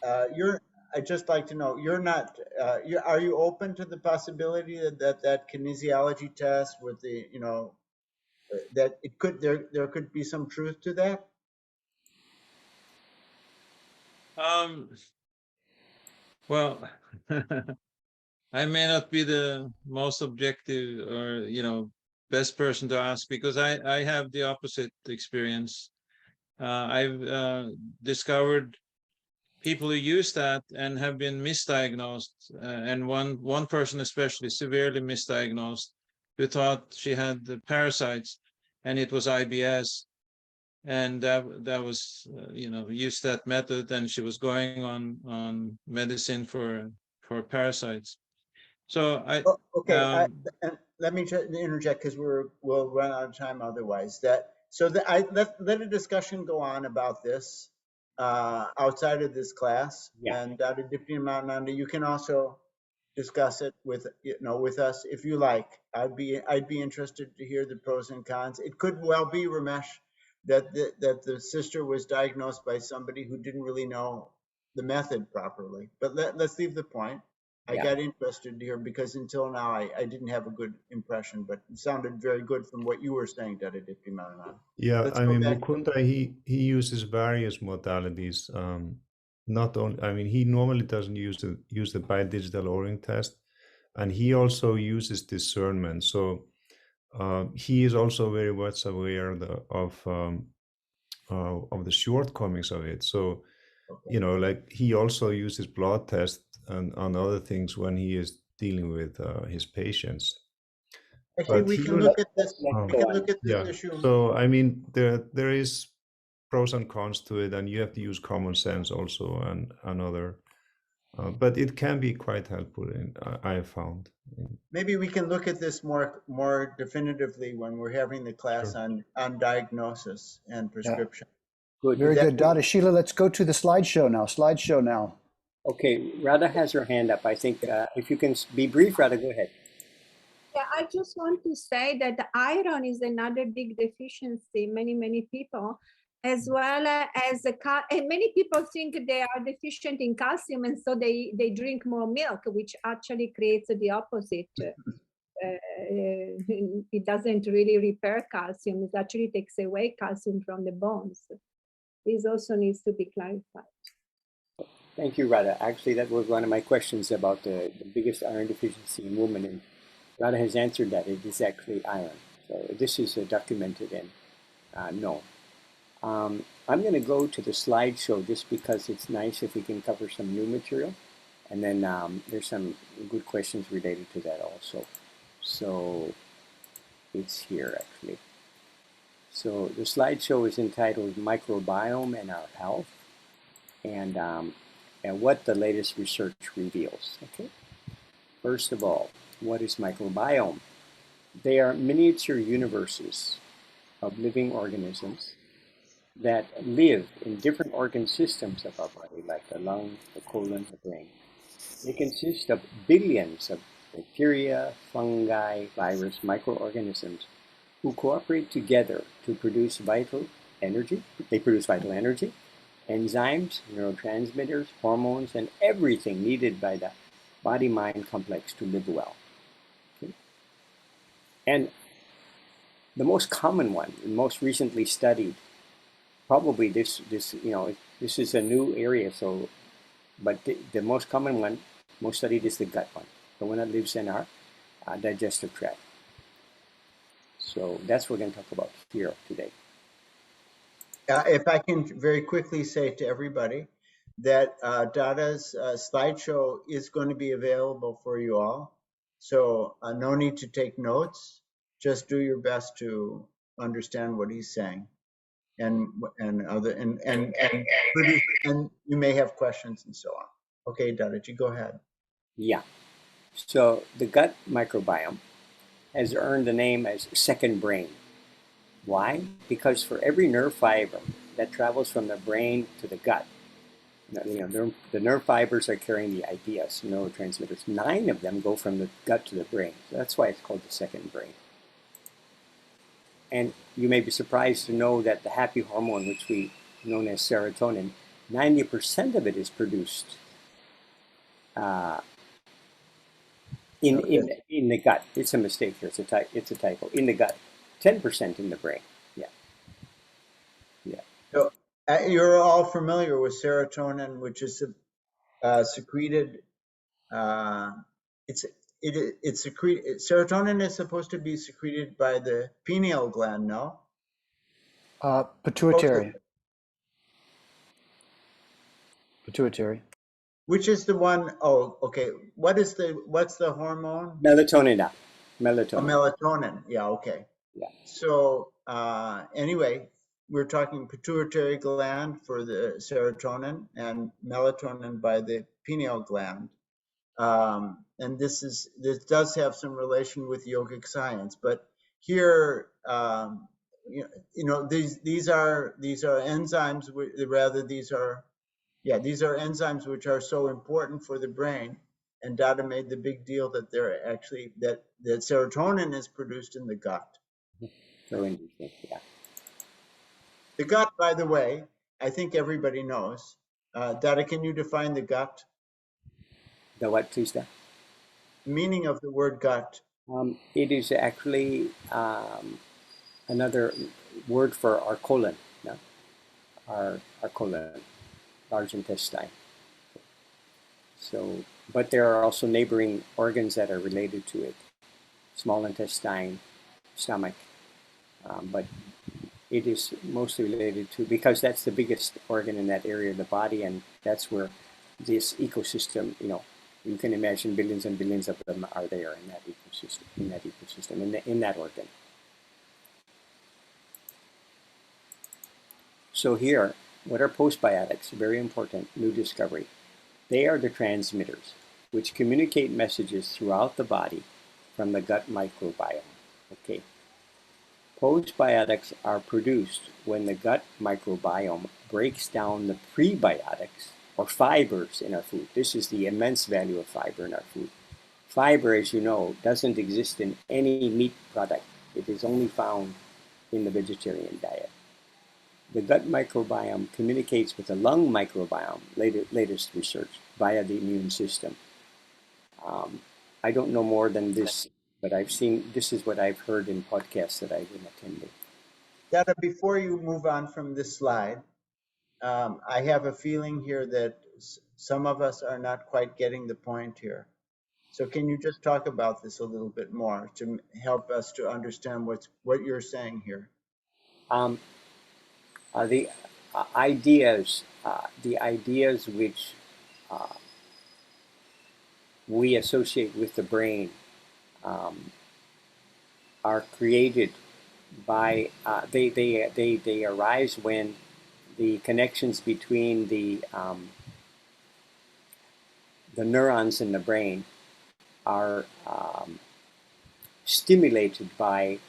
I'd just like to know, you're not, are you open to the possibility that kinesiology test with the, that it could, there could be some truth to that? Well, I may not be the most objective or, best person to ask because I have the opposite experience. I've discovered people who use that and have been misdiagnosed, and one person especially severely misdiagnosed, who thought she had the parasites, and it was IBS, and that was used that method, and she was going on medicine for parasites. So Okay, and let me interject because we'll run out of time otherwise. Let a discussion go on about this outside of this class. Yeah. And Dada Dipamananda, you can also discuss it with with us if you like. I'd be interested to hear the pros and cons. It could well be, Ramesh, that the sister was diagnosed by somebody who didn't really know the method properly. But let's leave the point. I got interested here because until now I didn't have a good impression, but it sounded very good from what you were saying, Dada Dipamananda. Yeah, I mean, Mukunda, he uses various modalities. Not only, I mean, he normally doesn't use the biodigital Oring test, and he also uses discernment. So he is also very much aware of the shortcomings of it. So, like he also uses blood tests and other things when he is dealing with his patients. Actually, we can look at this. We can look at this issue. So I mean, there is pros and cons to it, and you have to use common sense also and other. But it can be quite helpful. I have found. Maybe we can look at this more definitively when we're having the class on diagnosis and prescription. Good. Very good, Dada. Sheila, let's go to the slideshow now. Okay, Radha has her hand up. I think if you can be brief, Radha, go ahead. Yeah, I just want to say that the iron is another big deficiency. Many people, as well as and many people think they are deficient in calcium, and so they drink more milk, which actually creates the opposite. It doesn't really repair calcium. It actually takes away calcium from the bones. This also needs to be clarified. Thank you, Radha. Actually, that was one of my questions about the biggest iron deficiency in women, and Radha has answered that. It is actually iron. So this is documented and known. I'm going to go to the slideshow just because it's nice if we can cover some new material. And then there's some good questions related to that also. So it's here, actually. So the slideshow is entitled Microbiome and Our Health, and what the latest research reveals. Okay. First of all, what is microbiome? They are miniature universes of living organisms that live in different organ systems of our body, like the lung, the colon, the brain. They consist of billions of bacteria, fungi, virus, microorganisms who cooperate together to produce vital energy. They produce vital energy, enzymes, neurotransmitters, hormones, and everything needed by the body-mind complex to live well. Okay? And the most common one, most recently studied, probably this is a new area. So, but the most common one, most studied, is the gut one, the one that lives in our digestive tract. So that's what we're going to talk about here today. If I can very quickly say to everybody that Dada's slideshow is going to be available for you all. So no need to take notes. Just do your best to understand what he's saying, and you may have questions and so on. Okay, Dada, you go ahead. Yeah. So the gut microbiome has earned the name as second brain. Why? Because for every nerve fiber that travels from the brain to the gut, the nerve fibers are carrying the ideas, neurotransmitters. 9 of them go from the gut to the brain. So that's why it's called the second brain. And you may be surprised to know that the happy hormone, which we known as serotonin, 90% of it is produced in the gut. It's a mistake here. It's a typo. In the gut, 10% in the brain. Yeah. Yeah. So you're all familiar with serotonin, which is secreted. It's secreted. Serotonin is supposed to be secreted by the pineal gland, no? Pituitary. Pituitary. Which is the one? Oh, okay. What's the hormone? Melatonin. Oh, melatonin. Yeah. Okay. Yeah. So anyway, we're talking pituitary gland for the serotonin and melatonin by the pineal gland. And this does have some relation with yogic science, but here, these are enzymes. These are enzymes which are so important for the brain. And Dada made the big deal that they're actually that serotonin is produced in the gut. So interesting. Yeah. The gut, by the way, I think everybody knows. Dada, can you define the gut? The what, please, Dad? Meaning of the word gut. It is actually another word for our colon, no? Our colon, large intestine. So, but there are also neighboring organs that are related to it: small intestine, stomach. But it is mostly related to, because that's the biggest organ in that area of the body, and that's where this ecosystem, you can imagine billions and billions of them are there in that ecosystem, in that organ. So here, what are postbiotics? Very important new discovery. They are the transmitters which communicate messages throughout the body from the gut microbiome. Okay. Postbiotics are produced when the gut microbiome breaks down the prebiotics or fibers in our food. This is the immense value of fiber in our food. Fiber, as you know, doesn't exist in any meat product. It is only found in the vegetarian diet. The gut microbiome communicates with the lung microbiome, latest research, via the immune system. I don't know more than this, but this is what I've heard in podcasts that I've been attending. Dada, before you move on from this slide, I have a feeling here that some of us are not quite getting the point here. So can you just talk about this a little bit more to help us to understand what you're saying here? The ideas which we associate with the brain are created by they arise when the connections between the neurons in the brain are stimulated by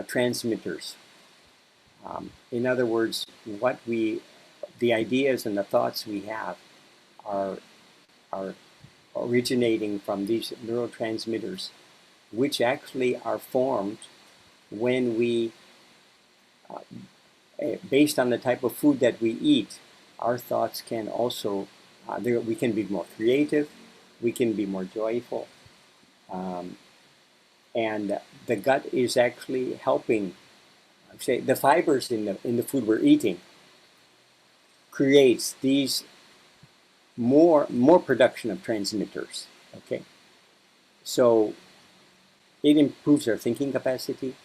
transmitters. In other words, the ideas and the thoughts we have are originating from these neurotransmitters, which actually are formed when we, based on the type of food that we eat, our thoughts can also, we can be more creative, we can be more joyful, and the gut is actually helping. Say the fibers in the food we're eating creates these more production of transmitters. Okay, so it improves our thinking capacity,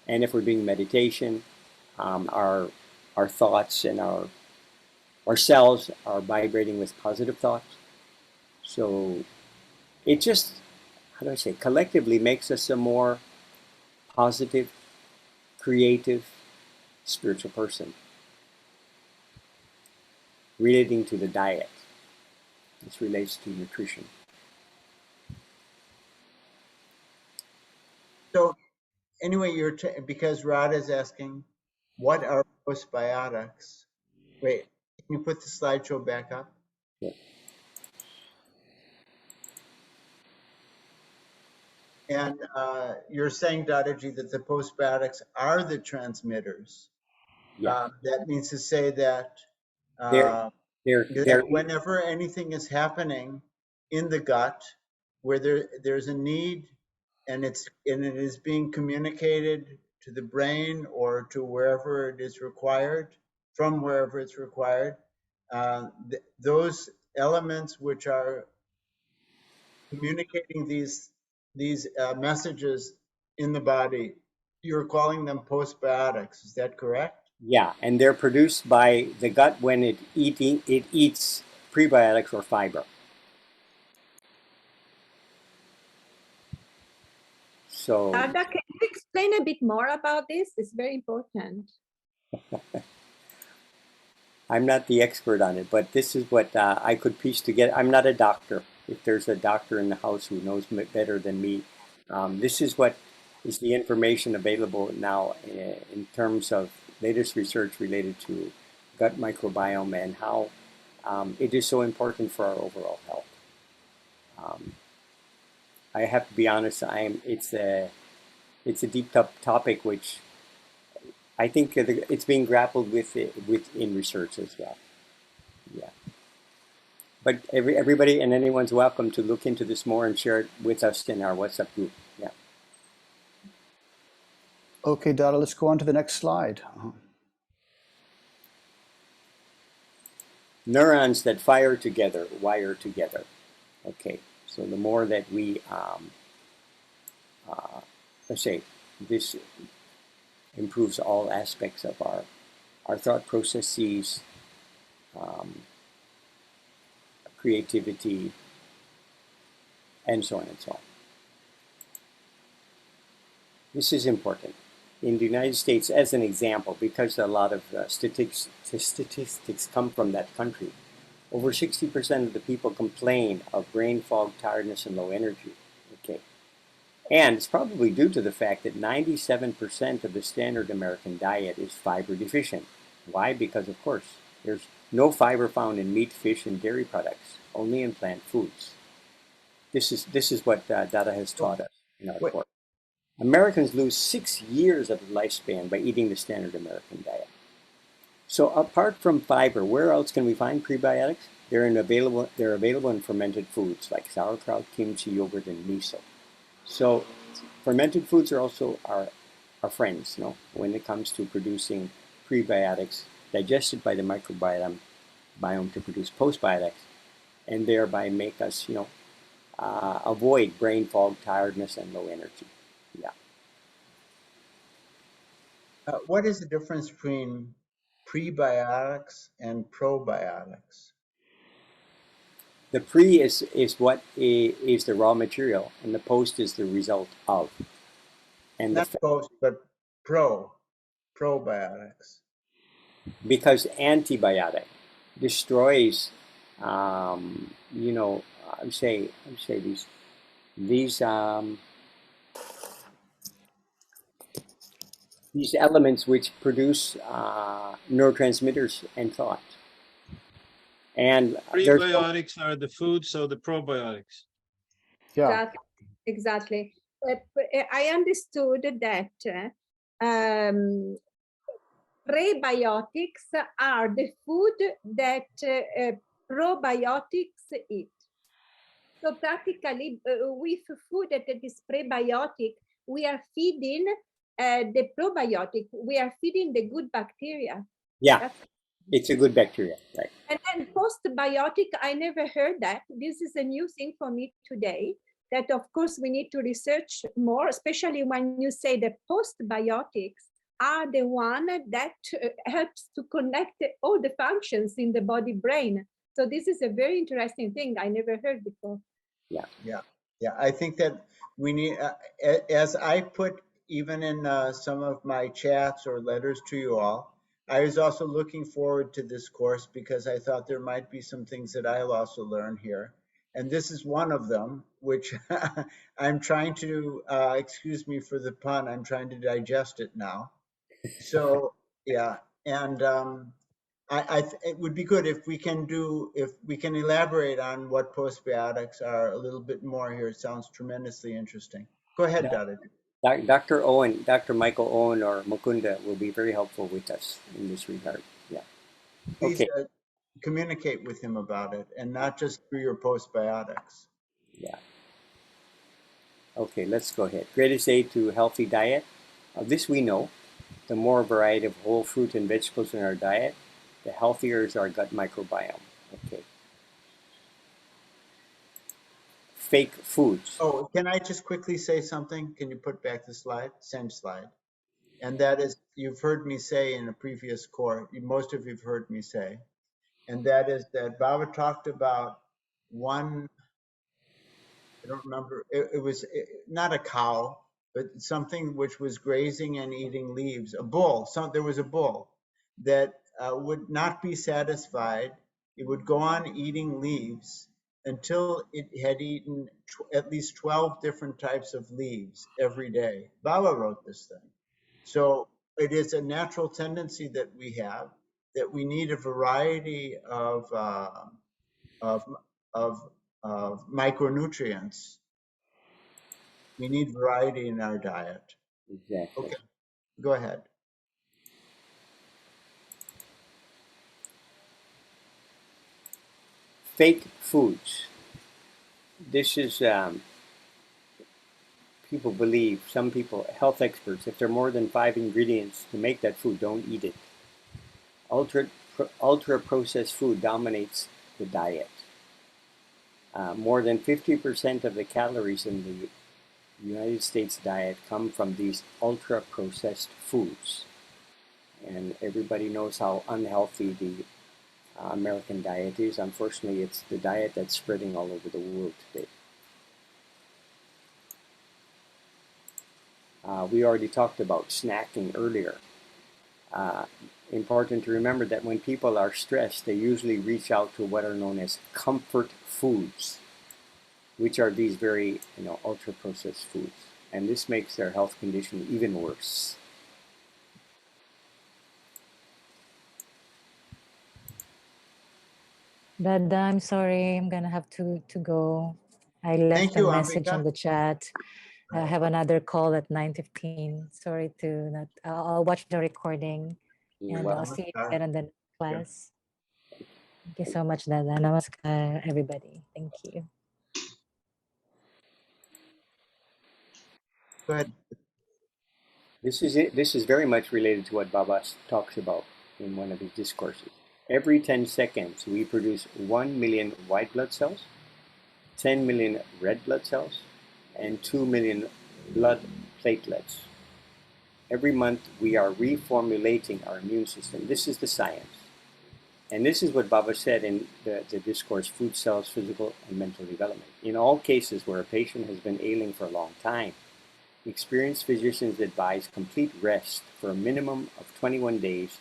and if we're doing meditation, our thoughts and our cells are vibrating with positive thoughts. So it just, how do I say, collectively makes us a more positive, creative, spiritual person. Relating to the diet. This relates to nutrition. So anyway, because Rod is asking, what are postbiotics? Wait, can you put the slideshow back up? Yeah. And you're saying, Dadaji, that the postbiotics are the transmitters. Yeah. That means to say that They're whenever anything is happening in the gut where there's a need and it is being communicated to the brain or to wherever it is required, from wherever it's required, those elements which are communicating these messages in the body, you're calling them postbiotics. Is that correct? Yeah, and they're produced by the gut when it eats prebiotics or fiber. So Dada, can you explain a bit more about this? It's very important. I'm not the expert on it, but this is what I could piece together. I'm not a doctor. If there's a doctor in the house who knows better than me, this is what is the information available now in terms of latest research related to gut microbiome and how it is so important for our overall health. I have to be honest. It's a deep topic which I think it's being grappled with in research as well. Yeah. But everybody and anyone's welcome to look into this more and share it with us in our WhatsApp group. Yeah. Okay, Dada, let's go on to the next slide. Neurons that fire together, wire together. Okay, so the more that we, let's say, this improves all aspects of our thought processes, creativity, and so on and so on. This is important. In the United States, as an example, because a lot of statistics come from that country, over 60% of the people complain of brain fog, tiredness, and low energy. Okay. And it's probably due to the fact that 97% of the standard American diet is fiber deficient. Why? Because, of course, there's no fiber found in meat, fish, and dairy products, only in plant foods. This is what Dada has taught us in our course. Americans lose 6 years of lifespan by eating the standard American diet. So apart from fiber, where else can we find prebiotics? They're available in fermented foods like sauerkraut, kimchi, yogurt, and miso. So fermented foods are also our friends, when it comes to producing prebiotics digested by the microbiome to produce postbiotics, and thereby make us, avoid brain fog, tiredness, and low energy. Yeah. What is the difference between prebiotics and probiotics? The pre is what is the raw material, and the post is the result of. And not post, but probiotics. Because antibiotic destroys, I'm say these elements which produce neurotransmitters and thought. And prebiotics are the food, so the probiotics. Yeah. Exactly. I understood that prebiotics are the food that probiotics eat. So practically, with food that is prebiotic, we are feeding the probiotic. We are feeding the good bacteria. Yeah, it's a good bacteria, right? And then postbiotic, I never heard that. This is a new thing for me today. That of course we need to research more, especially when you say the postbiotics are the one that helps to connect all the functions in the body brain. So this is a very interesting thing I never heard before. Yeah. I think that we need, as I put even in some of my chats or letters to you all, I was also looking forward to this course because I thought there might be some things that I'll also learn here. And this is one of them, which I'm trying to, excuse me for the pun, I'm trying to digest it now. So, yeah, and it would be good if we can elaborate on what postbiotics are a little bit more here. It sounds tremendously interesting. Go ahead, Dada. Dr. Owen, Dr. Michael Owen or Mukunda will be very helpful with us in this regard. Yeah. Please, Okay. communicate with him about it, and not just through your postbiotics. Yeah. Okay, let's go ahead. Greatest aid to healthy diet. This we know. The more variety of whole fruit and vegetables in our diet, the healthier is our gut microbiome. Okay. Fake foods. Oh, can I just quickly say something? Can you put back the slide? Same slide. And that is, you've heard me say in a previous course, most of you've heard me say, and that is that Baba talked about one, I don't remember, it was not a cow, but something which was grazing and eating leaves, a bull. There was a bull that would not be satisfied. It would go on eating leaves until it had eaten at least 12 different types of leaves every day. Baba wrote this thing. So it is a natural tendency that we have, that we need a variety of micronutrients. We need variety in our diet. Exactly. Okay, go ahead. Fake foods. This is, people believe, some people, health experts, if there are more than 5 ingredients to make that food, don't eat it. Ultra processed food dominates the diet. More than 50% of the calories in the United States diet come from these ultra processed foods. And everybody knows how unhealthy the American diet is. Unfortunately, it's the diet that's spreading all over the world today. We already talked about snacking earlier. Important to remember that when people are stressed, they usually reach out to what are known as comfort foods, which are these very, ultra-processed foods. And this makes their health condition even worse. Dada, I'm sorry, I'm gonna have to go. I left Thank you, a message on Ambika. the chat. I have another call at 9:15. Sorry to not. I'll watch the recording, and I'll see you again in the next class. Thank you so much, Dada. Namaskar, everybody. Thank you. Go ahead. This is very much related to what Baba talks about in one of his discourses. Every 10 seconds, we produce 1 million white blood cells, 10 million red blood cells, and 2 million blood platelets. Every month, we are reformulating our immune system. This is the science. And this is what Baba said in the discourse, Food Cells, Physical and Mental Development. In all cases where a patient has been ailing for a long time, experienced physicians advise complete rest for a minimum of 21 days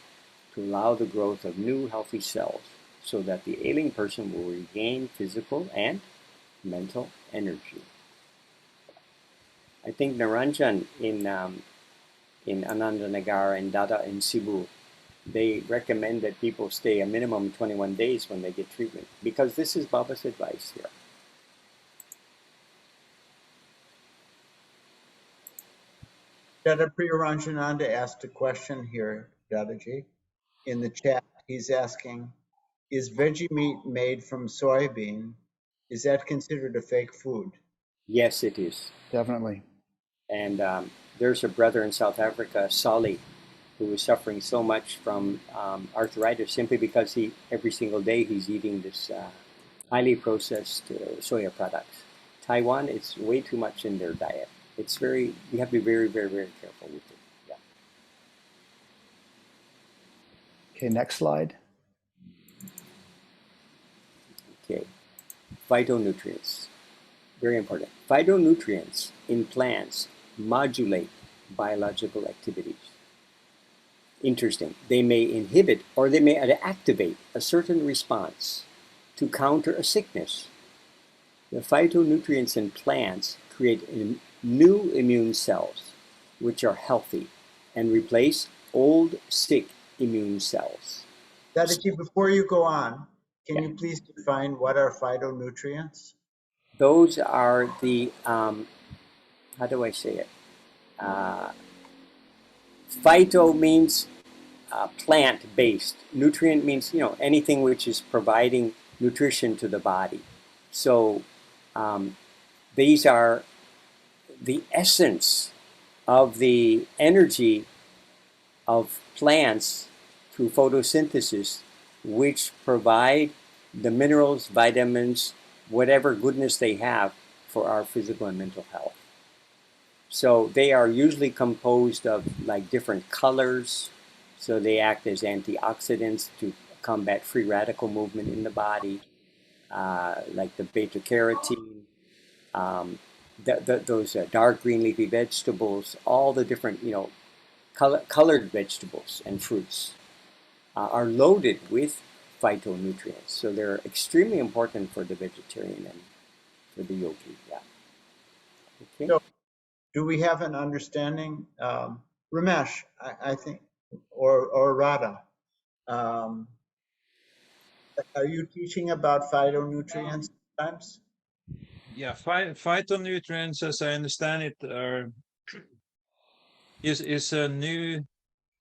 to allow the growth of new healthy cells so that the ailing person will regain physical and mental energy. I think Naranjan in Anandanagar and Dada in Cebu, they recommend that people stay a minimum 21 days when they get treatment, because this is Baba's advice here. Dada Priyaranjananda asked a question here, Dadaji, in the chat. He's asking, is veggie meat made from soybean, is that considered a fake food? Yes, it is. Definitely. And there's a brother in South Africa, Sali, who is suffering so much from arthritis simply because every single day he's eating this highly processed soya products. Taiwan, it's way too much in their diet. You have to be very, very, very careful with it. Yeah. Okay, next slide. Okay. Phytonutrients. Very important. Phytonutrients in plants modulate biological activities. Interesting. They may inhibit or they may activate a certain response to counter a sickness. The phytonutrients in plants create new immune cells, which are healthy, and replace old, sick immune cells. Dadaji, before you go on, can you please define what are phytonutrients? Those are the, how do I say it? Phyto means plant-based. Nutrient means, you know, anything which is providing nutrition to the body. So these are the essence of the energy of plants through photosynthesis, which provide the minerals, vitamins, whatever goodness they have for our physical and mental health. So they are usually composed of like different colors. So they act as antioxidants to combat free radical movement in the body, like the beta carotene, those dark green leafy vegetables, all the different, you know, colored vegetables and fruits are loaded with phytonutrients. So they're extremely important for the vegetarian and for the yogi. Yeah. Okay. So, do we have an understanding, Ramesh? I think, or Radha? Are you teaching about phytonutrients sometimes? Yeah, phytonutrients, as I understand it, is a new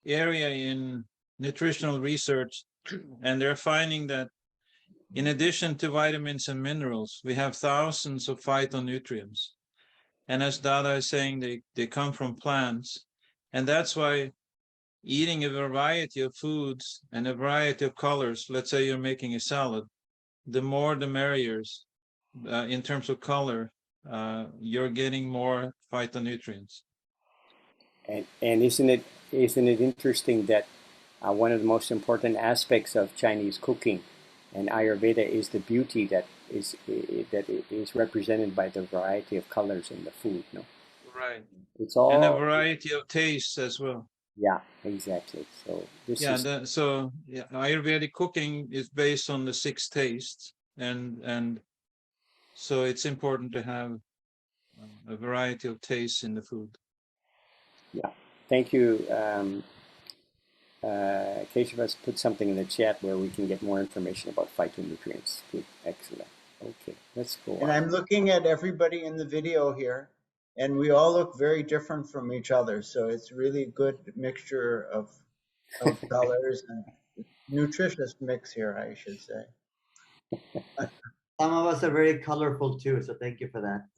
area in nutritional research, and they're finding that in addition to vitamins and minerals, we have thousands of phytonutrients. And as Dada is saying, they come from plants. And that's why eating a variety of foods and a variety of colors, let's say you're making a salad, the more the merrier. In terms of color, you're getting more phytonutrients. And isn't it interesting that one of the most important aspects of Chinese cooking and Ayurveda is the beauty that is represented by the variety of colors in the food. No, Right. It's all, and a variety of tastes as well. Yeah, exactly. So this is Ayurvedic cooking is based on the 6 tastes, and so it's important to have a variety of tastes in the food. Yeah, thank you. Keshav's put something in the chat where we can get more information about phytonutrients. Good, excellent. Okay, let's go And on. I'm looking at everybody in the video here, and we all look very different from each other. So it's really a good mixture of colors and nutritious mix here, I should say. Some of us are very colorful too, so thank you for that.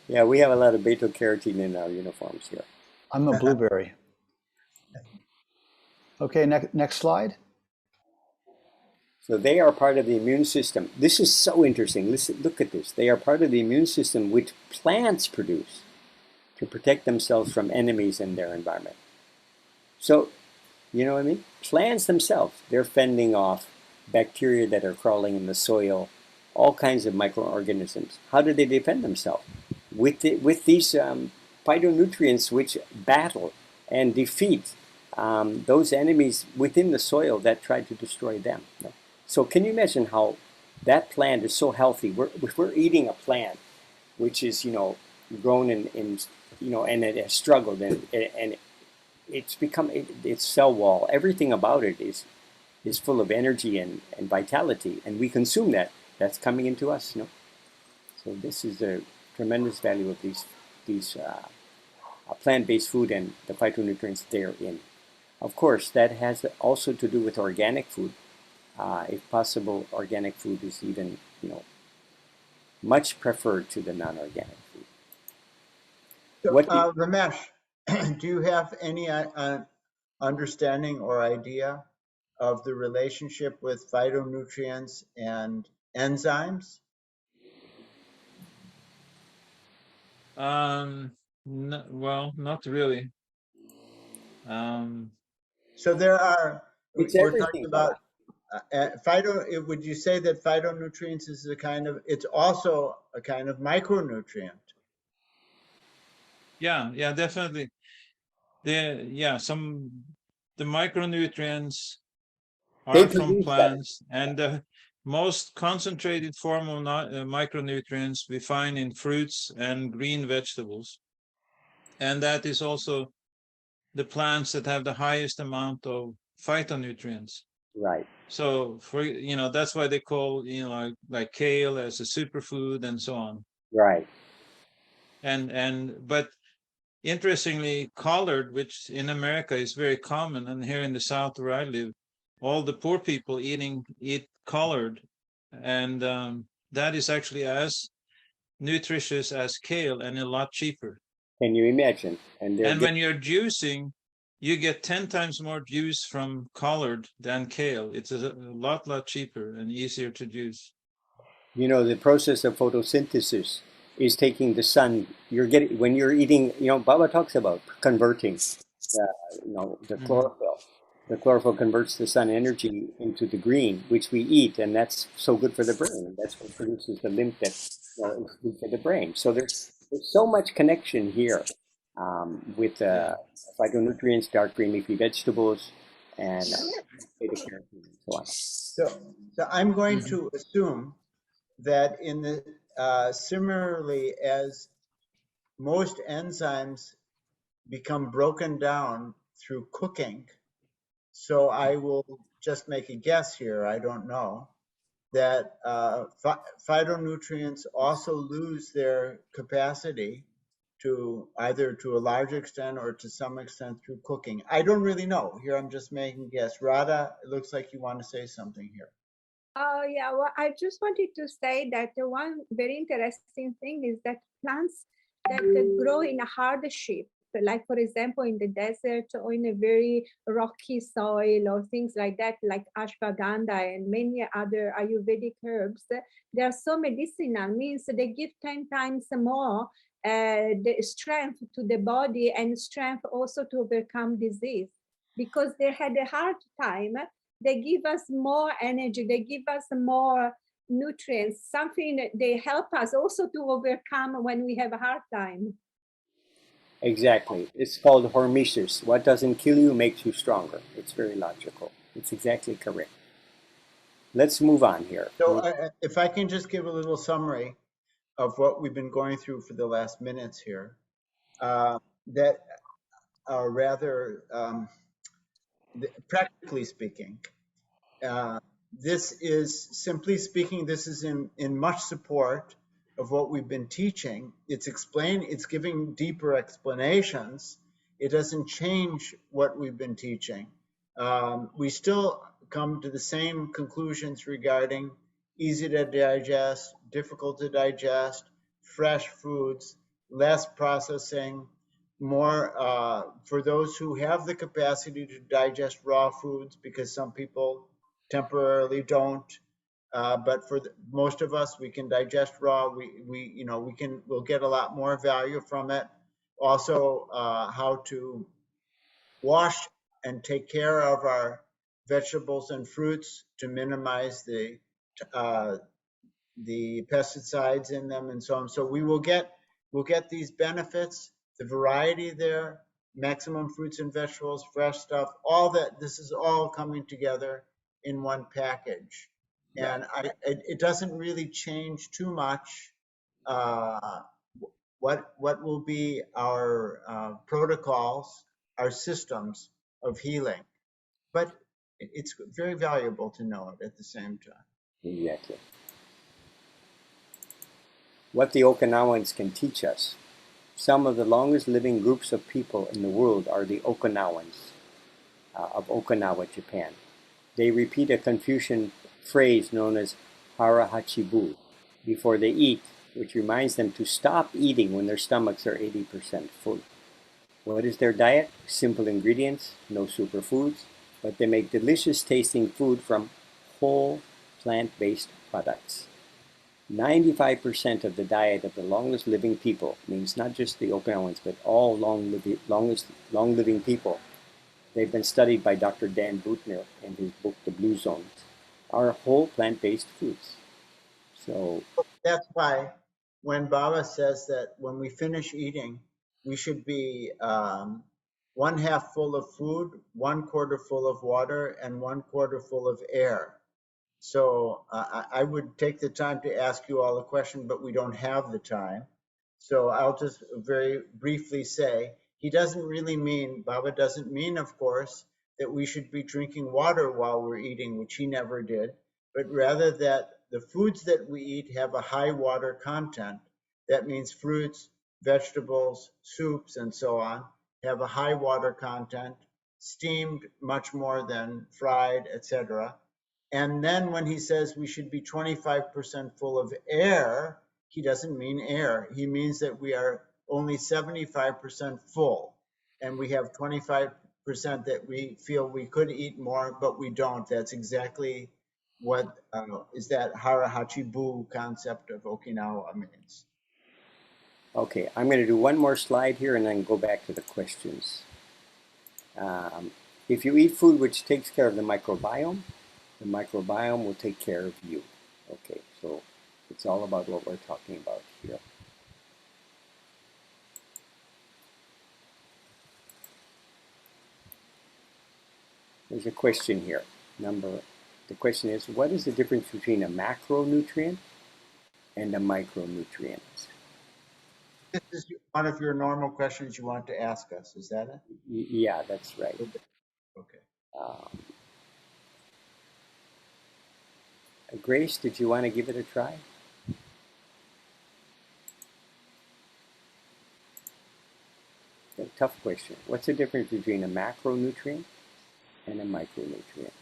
Yeah, we have a lot of beta carotene in our uniforms here. I'm a blueberry. Okay, next slide. So they are part of the immune system. This is so interesting. Listen, look at this. They are part of the immune system which plants produce to protect themselves from enemies in their environment. So, you know what I mean? Plants themselves, they're fending off bacteria that are crawling in the soil, all kinds of microorganisms. How do they defend themselves? With these phytonutrients which battle and defeat those enemies within the soil that try to destroy them. So can you imagine how that plant is so healthy? If we're eating a plant which is, you know, grown in you know, and it has struggled and it's become its cell wall, everything about it is full of energy and vitality, and we consume that. That's coming into us, you know. So this is the tremendous value of these plant-based food and the phytonutrients therein. Of course, that has also to do with organic food. If possible, organic food is even, you know, much preferred to the non-organic food. So, Ramesh, do you have any understanding or idea of the relationship with phytonutrients and enzymes? Well, not really. So there are. We're talking about Would you say that phytonutrients is it's also a kind of micronutrient? Yeah, definitely. The micronutrients are from plants, and the most concentrated form of micronutrients we find in fruits and green vegetables, and that is also the plants that have the highest amount of phytonutrients. Right. So that's why they call like kale as a superfood and so on. Right. But interestingly, collard, which in America is very common, and here in the South where I live, all the poor people eat collard, and that is actually as nutritious as kale and a lot cheaper. Can you imagine? And when you're juicing, you get 10 times more juice from collard than kale. It's a lot cheaper and easier to juice. You know, the process of photosynthesis is taking the sun. You're getting, when you're eating, you know, Baba talks about converting, the chlorophyll. The chlorophyll converts the sun energy into the green, which we eat, and that's so good for the brain. That's what produces the lymph that is good for the brain. So there's so much connection here with phytonutrients, dark green leafy vegetables, and beta-carotene and so on. So I'm going to assume that in the similarly as most enzymes become broken down through cooking, so I will just make a guess here, I don't know, that phytonutrients also lose their capacity to either to a large extent or to some extent through cooking. I don't really know. Here I'm just making a guess. Radha, it looks like you want to say something here. Oh, yeah. Well, I just wanted to say that the one very interesting thing is that plants that grow in a hardship, like for example in the desert or in a very rocky soil or things like that, like ashwagandha and many other Ayurvedic herbs, they are so medicinal, means they give 10 times more the strength to the body and strength also to overcome disease, because they had a hard time. They give us more energy, they give us more nutrients, something that they help us also to overcome when we have a hard time. Exactly. It's called hormesis. What doesn't kill you makes you stronger. It's very logical. It's exactly correct. Let's move on here. So if I can just give a little summary of what we've been going through for the last minutes here, that are rather practically speaking, this is simply speaking, this is in much support of what we've been teaching. It's giving deeper explanations. It doesn't change what we've been teaching. We still come to the same conclusions regarding easy to digest, difficult to digest, fresh foods, less processing, more for those who have the capacity to digest raw foods, because some people temporarily don't. But for most of us, we can digest raw. We'll get a lot more value from it. Also, how to wash and take care of our vegetables and fruits to minimize the pesticides in them and so on. So we'll get these benefits, the variety there, maximum fruits and vegetables, fresh stuff, all that. This is all coming together in one package. And it doesn't really change too much what will be our protocols, our systems of healing. But it's very valuable to know it at the same time. Exactly. What the Okinawans can teach us. Some of the longest living groups of people in the world are the Okinawans of Okinawa, Japan. They repeat a Confucian phrase known as hara hachibu before they eat, which reminds them to stop eating when their stomachs are 80% full. What is their diet? Simple ingredients, no superfoods, but they make delicious tasting food from whole plant-based products. 95% of the diet of the longest living people, means not just the Okinawans, but all long-living people, they've been studied by Dr. Dan Buettner in his book, The Blue Zones, are whole plant-based foods. So that's why when Baba says that when we finish eating, we should be 1/2 full of food, 1/4 full of water, and 1/4 full of air. So I would take the time to ask you all a question, but we don't have the time. So I'll just very briefly say, he doesn't really mean, Baba doesn't mean, of course, that we should be drinking water while we're eating, which he never did, but rather that the foods that we eat have a high water content. That means fruits, vegetables, soups, and so on have a high water content, steamed much more than fried, etc. And then when he says we should be 25% full of air, he doesn't mean air. He means that we are only 75% full, and we have 25% that we feel we could eat more, but we don't. That's exactly what is that harahachibu concept of Okinawa means. Okay, I'm going to do one more slide here and then go back to the questions. If you eat food which takes care of the microbiome will take care of you. Okay, so it's all about what we're talking about here. There's a question here. The question is, what is the difference between a macronutrient and a micronutrient? This is one of your normal questions you want to ask us, is that it? Yeah, that's right. Okay. Grace, did you want to give it a try? A tough question. What's the difference between a macronutrient and a micronutrient?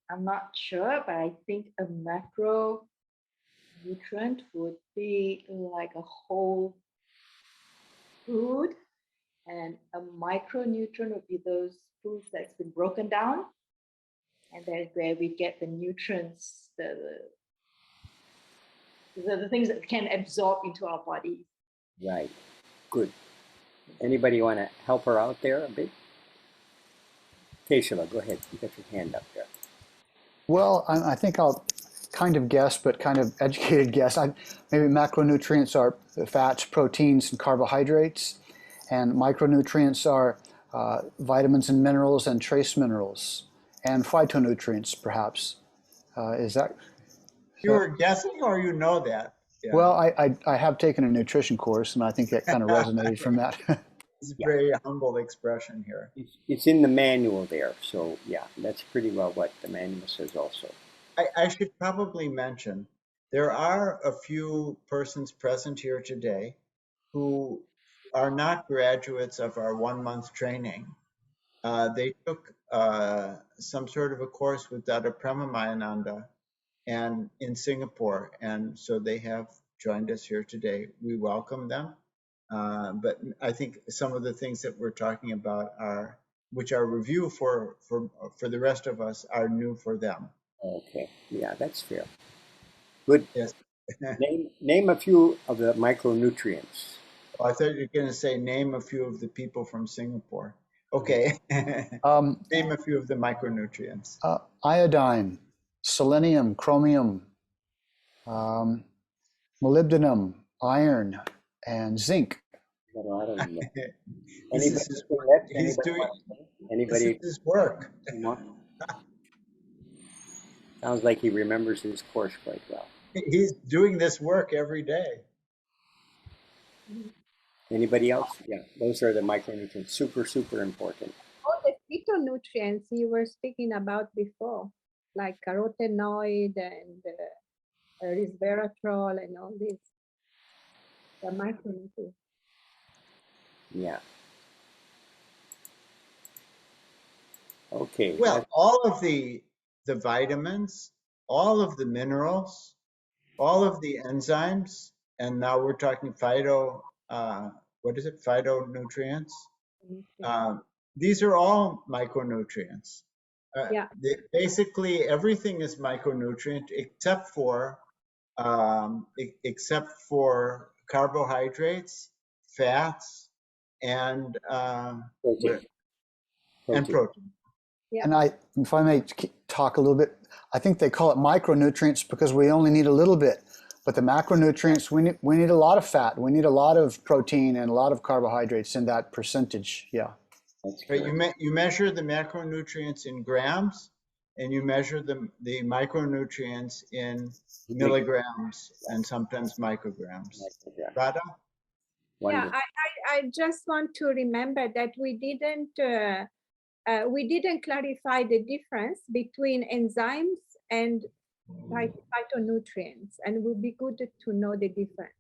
I'm not sure, but I think a macronutrient would be like a whole food, and a micronutrient would be those foods that's been broken down, and that's where we get the nutrients, the things that can absorb into our body. Right. Good. Anybody want to help her out there a bit? Keishava, go ahead. You got your hand up there. Well, I think I'll kind of guess, but kind of educated guess. Maybe macronutrients are fats, proteins, and carbohydrates, and micronutrients are vitamins and minerals and trace minerals, and phytonutrients, perhaps. Is that? You were guessing, or you know that? Yeah. Well, I have taken a nutrition course, and I think that kind of resonated from that. It's a very humble expression here. It's in the manual there, so yeah, that's pretty well what the manual says also. I should probably mention, there are a few persons present here today who are not graduates of our 1-month training. They took some sort of a course with Dada Dharmavedanada and in Singapore, and so they have joined us here today. We welcome them. But I think some of the things that we're talking about which are review for the rest of us, are new for them. Okay, yeah, that's fair. Good. Yes. name a few of the micronutrients. I thought you were going to say name a few of the people from Singapore. Okay. Name a few of the micronutrients. Iodine, selenium, chromium, molybdenum, iron, and zinc. This is his work. Sounds like he remembers his course quite well. He's doing this work every day. Anybody else? Yeah, those are the micronutrients. Super, super important. All the phytonutrients you were speaking about before, like carotenoid and resveratrol and all these, the micronutrients. Yeah. Okay. Well, all of the vitamins, all of the minerals, all of the enzymes, and now we're talking phytonutrients. These are all micronutrients. Basically, everything is micronutrient except for carbohydrates, fats, and protein. Yeah. And if I may talk a little bit, I think they call it micronutrients because we only need a little bit. But the macronutrients, we need a lot of fat, we need a lot of protein and a lot of carbohydrates in that percentage. Yeah. Right. You measure the macronutrients in grams, and you measure the micronutrients in milligrams and sometimes micrograms. Dada? Yeah, I just want to remember that we didn't clarify the difference between enzymes and phytonutrients, and it would be good to know the difference.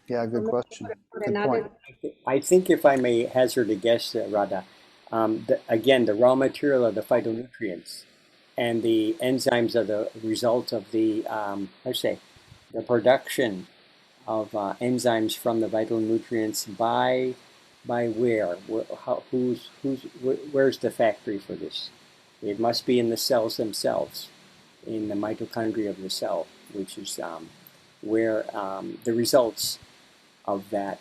Yeah, good question. For Good another point. I think if I may hazard a guess, Radha, again, the raw material of the phytonutrients and the enzymes are the result of the, the production of enzymes from the vital nutrients by where? Where's the factory for this? It must be in the cells themselves, in the mitochondria of the cell, which is where the results of that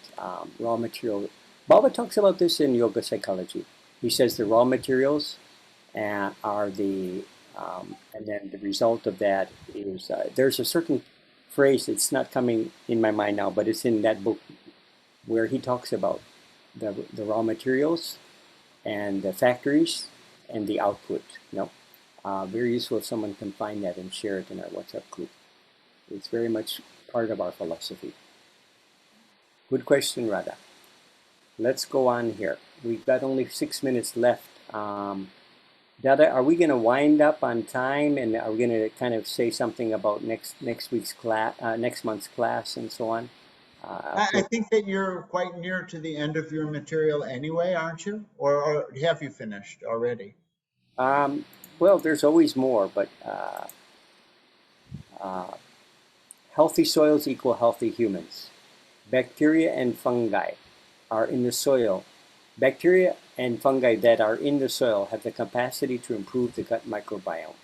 raw material. Baba talks about this in yoga psychology. He says the raw materials are the, and then the result of that is, there's a certain phrase, it's not coming in my mind now, but it's in that book where he talks about the raw materials and the factories and the output. Very useful if someone can find that and share it in our WhatsApp group. It's very much part of our philosophy. Good question, Radha. Let's go on here. We've got only 6 minutes left. Dada, are we going to wind up on time, and are we going to kind of say something about next week's class, next month's class, and so on? I think that you're quite near to the end of your material anyway, aren't you? Or have you finished already? Well, there's always more, but healthy soils equal healthy humans. Bacteria and fungi are in the soil. Bacteria and fungi that are in the soil have the capacity to improve the gut microbiome.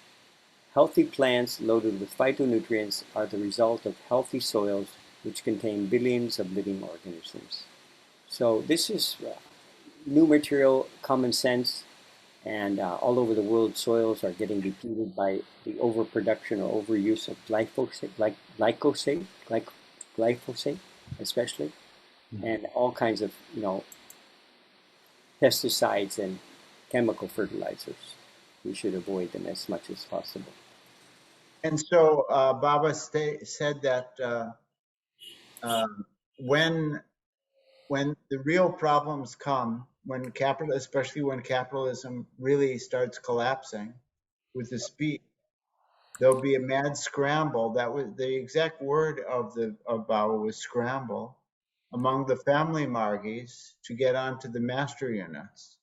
Healthy plants loaded with phytonutrients are the result of healthy soils which contain billions of living organisms. So this is new material, common sense, and all over the world soils are getting depleted by the overproduction or overuse of glyphosate especially, and all kinds of pesticides and chemical fertilizers. We should avoid them as much as possible. And so Baba said that when the real problems come, especially when capitalism really starts collapsing with the speed, there'll be a mad scramble. That was the exact word of Baba, was scramble, among the family margis to get onto the master units.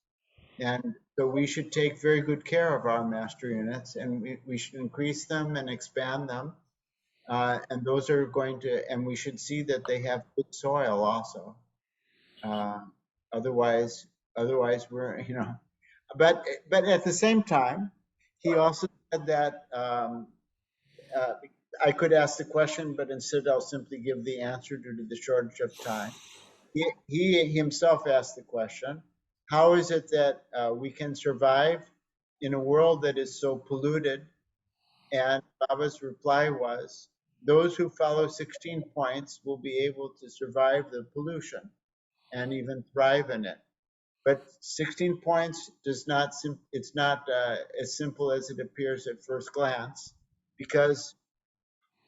And so we should take very good care of our master units, and we should increase them and expand them. And those are going to, and we should see that they have good soil also. Otherwise we're, but at the same time, he also said that I could ask the question, but instead I'll simply give the answer due to the shortage of time. He himself asked the question, how is it that we can survive in a world that is so polluted? And Baba's reply was, those who follow 16 points will be able to survive the pollution and even thrive in it. But 16 points it's not as simple as it appears at first glance, because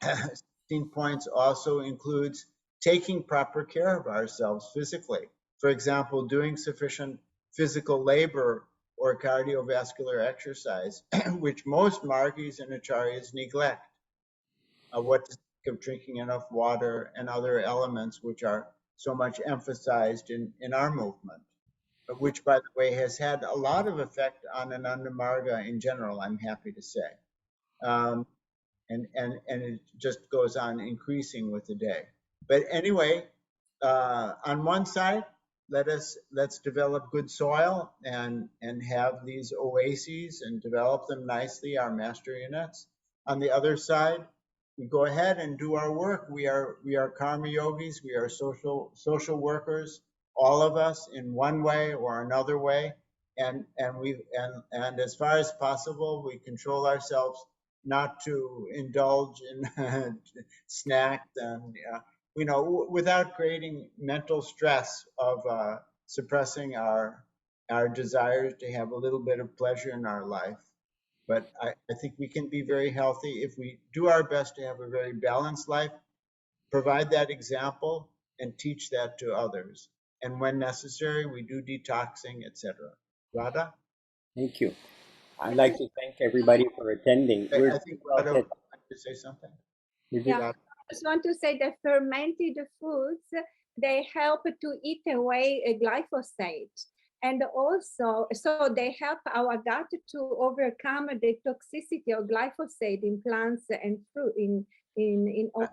16 points also includes taking proper care of ourselves physically. For example, doing sufficient physical labor or cardiovascular exercise, which most margis and acharyas neglect. What to think of drinking enough water and other elements which are so much emphasized in our movement, which, by the way, has had a lot of effect on Ananda Marga in general, I'm happy to say. And it just goes on increasing with the day. But anyway, on one side, let's develop good soil and have these oases and develop them nicely, our master units. On the other side, we go ahead and do our work. We are karma yogis, we are social workers, all of us in one way or another way. And as far as possible, we control ourselves not to indulge in snacks and without creating mental stress of suppressing our desires to have a little bit of pleasure in our life. But I think we can be very healthy if we do our best to have a very balanced life, provide that example, and teach that to others. And when necessary, we do detoxing, etc. Radha? Thank you. I'd like to thank everybody for attending. I think Radha to say something? Yeah, I just want to say that fermented foods, they help to eat away a glyphosate. And also, so they help our gut to overcome the toxicity of glyphosate in plants and fruit in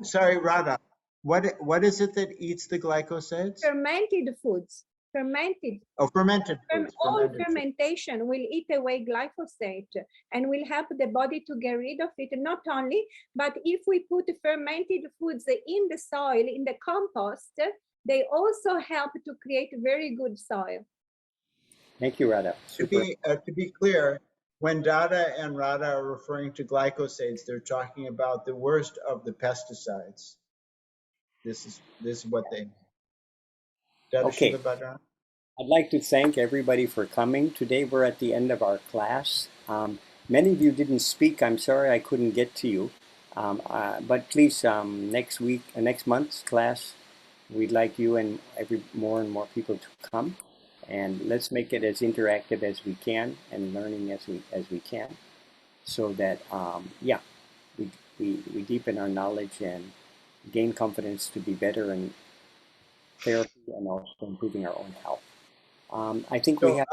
Sorry, Radha. What is it that eats the glycosides? fermented foods. Fermented. Oh, fermented foods. All Fermented foods. fermentation will eat away glyphosate and will help the body to get rid of it. Not only, but if we put fermented foods in the soil, in the compost, they also help to create very good soil. Thank you, Radha. To be clear, when Dada and Radha are referring to glycosides, they're talking about the worst of the pesticides. This is what they. Dada Okay. Shiilabhadrananda? I'd like to thank everybody for coming. Today we're at the end of our class. Many of you didn't speak. I'm sorry I couldn't get to you. But please, next month's class, we'd like you and more and more people to come. And let's make it as interactive as we can and learning as we can, so that we deepen our knowledge and gain confidence to be better in therapy and also improving our own health. I think we have.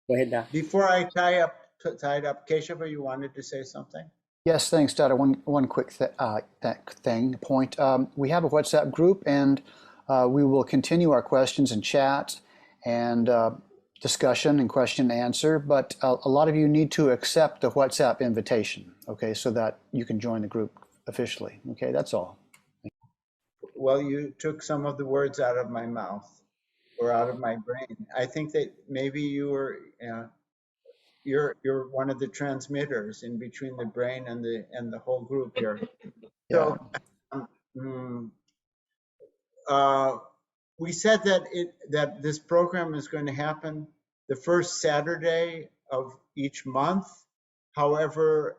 Go ahead, Da. Before I tie it up, Keshava, you wanted to say something? Yes, thanks, Dada. One quick point. We have a WhatsApp group, and we will continue our questions and chat and discussion and question and answer. But a lot of you need to accept the WhatsApp invitation, okay, so that you can join the group officially. Okay, that's all. Well, you took some of the words out of my mouth or out of my brain. I think that maybe you were. You're one of the transmitters in between the brain and the whole group here. Yeah. So we said that this program is going to happen the first Saturday of each month. However,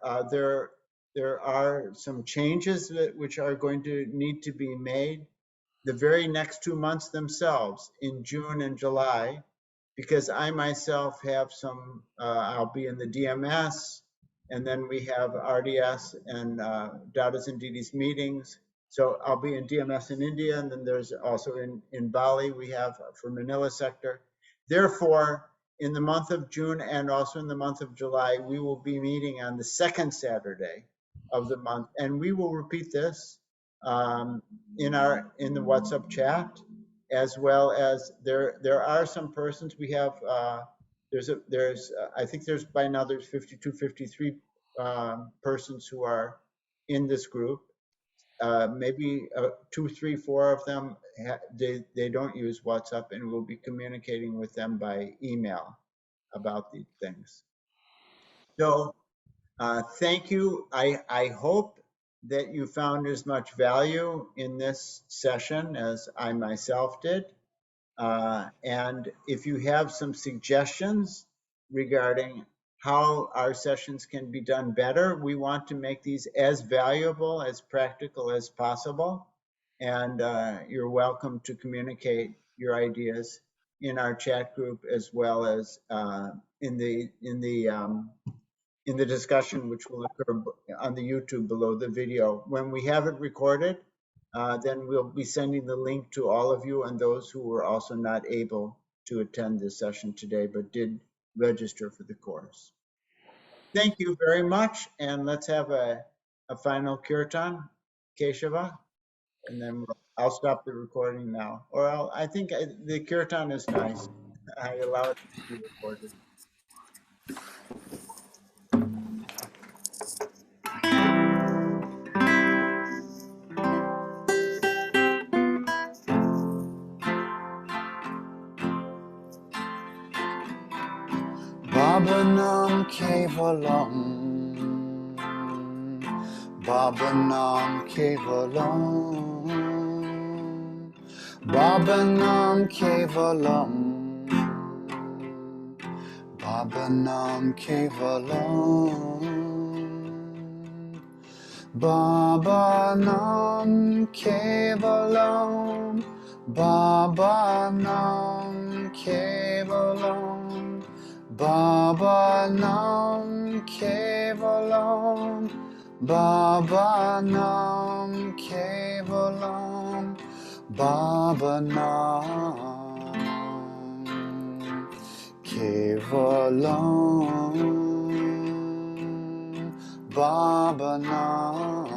there are some changes which are going to need to be made the very next 2 months themselves, in June and July, because I myself have some, I'll be in the DMS, and then we have RDS and Dada's and Didi's meetings. So I'll be in DMS in India, and then there's also in Bali, we have for Manila sector. Therefore, in the month of June and also in the month of July, we will be meeting on the second Saturday of the month, and we will repeat this in the WhatsApp chat, as well as there are some persons we have. I think there's by now there's 52, 53 persons who are in this group. Maybe 2, 3, 4 of them they don't use WhatsApp, and we'll be communicating with them by email about these things. So thank you. I hope that you found as much value in this session as I myself did. And if you have some suggestions regarding how our sessions can be done better, we want to make these as valuable, as practical as possible. And you're welcome to communicate your ideas in our chat group, as well as in the discussion, which will occur on the YouTube below the video. When we have it recorded, then we'll be sending the link to all of you and those who were also not able to attend this session today, but did register for the course. Thank you very much, and let's have a final kirtan, Keshava, and then I'll stop the recording now. Or I think the kirtan is nice. I allow it to be recorded. Bhavanam Kevalam, Bhavanam Kevalam, Bhavanam Kevalam, Bhavanam Kevalam, Bhavanam Kevalam, Bhavanam Kevalam, Bhavanam Kevalam, Baba Nam Kevalam, Baba Nam Kevalam, Baba Nam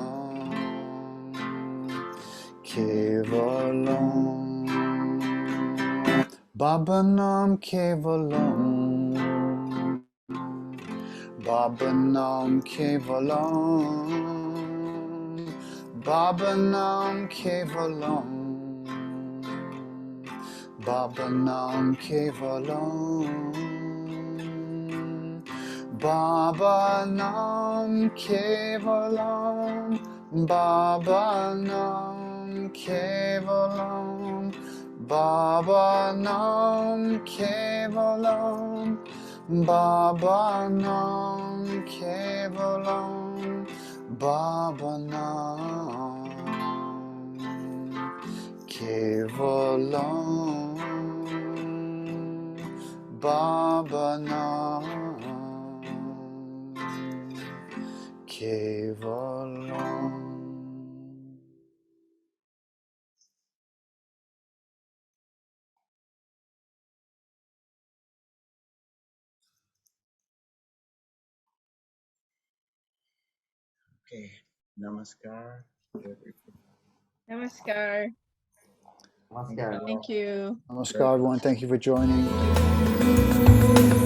Kevalam, Baba Nam Kevalam, Baba Nam Kevalam, Baba Nam Kevalam, Baba Nam Kevalam, Baba Nam Kevalam, Baba Nam Kevalam, Baba Nam Kevalam, Baba Nam Kevalam, Baba Nam Kevalam, Baba Nam Kevalam. Okay, namaskar. Namaskar. Namaskar. Thank you. Namaskar, everyone. Thank you for joining. Thank you.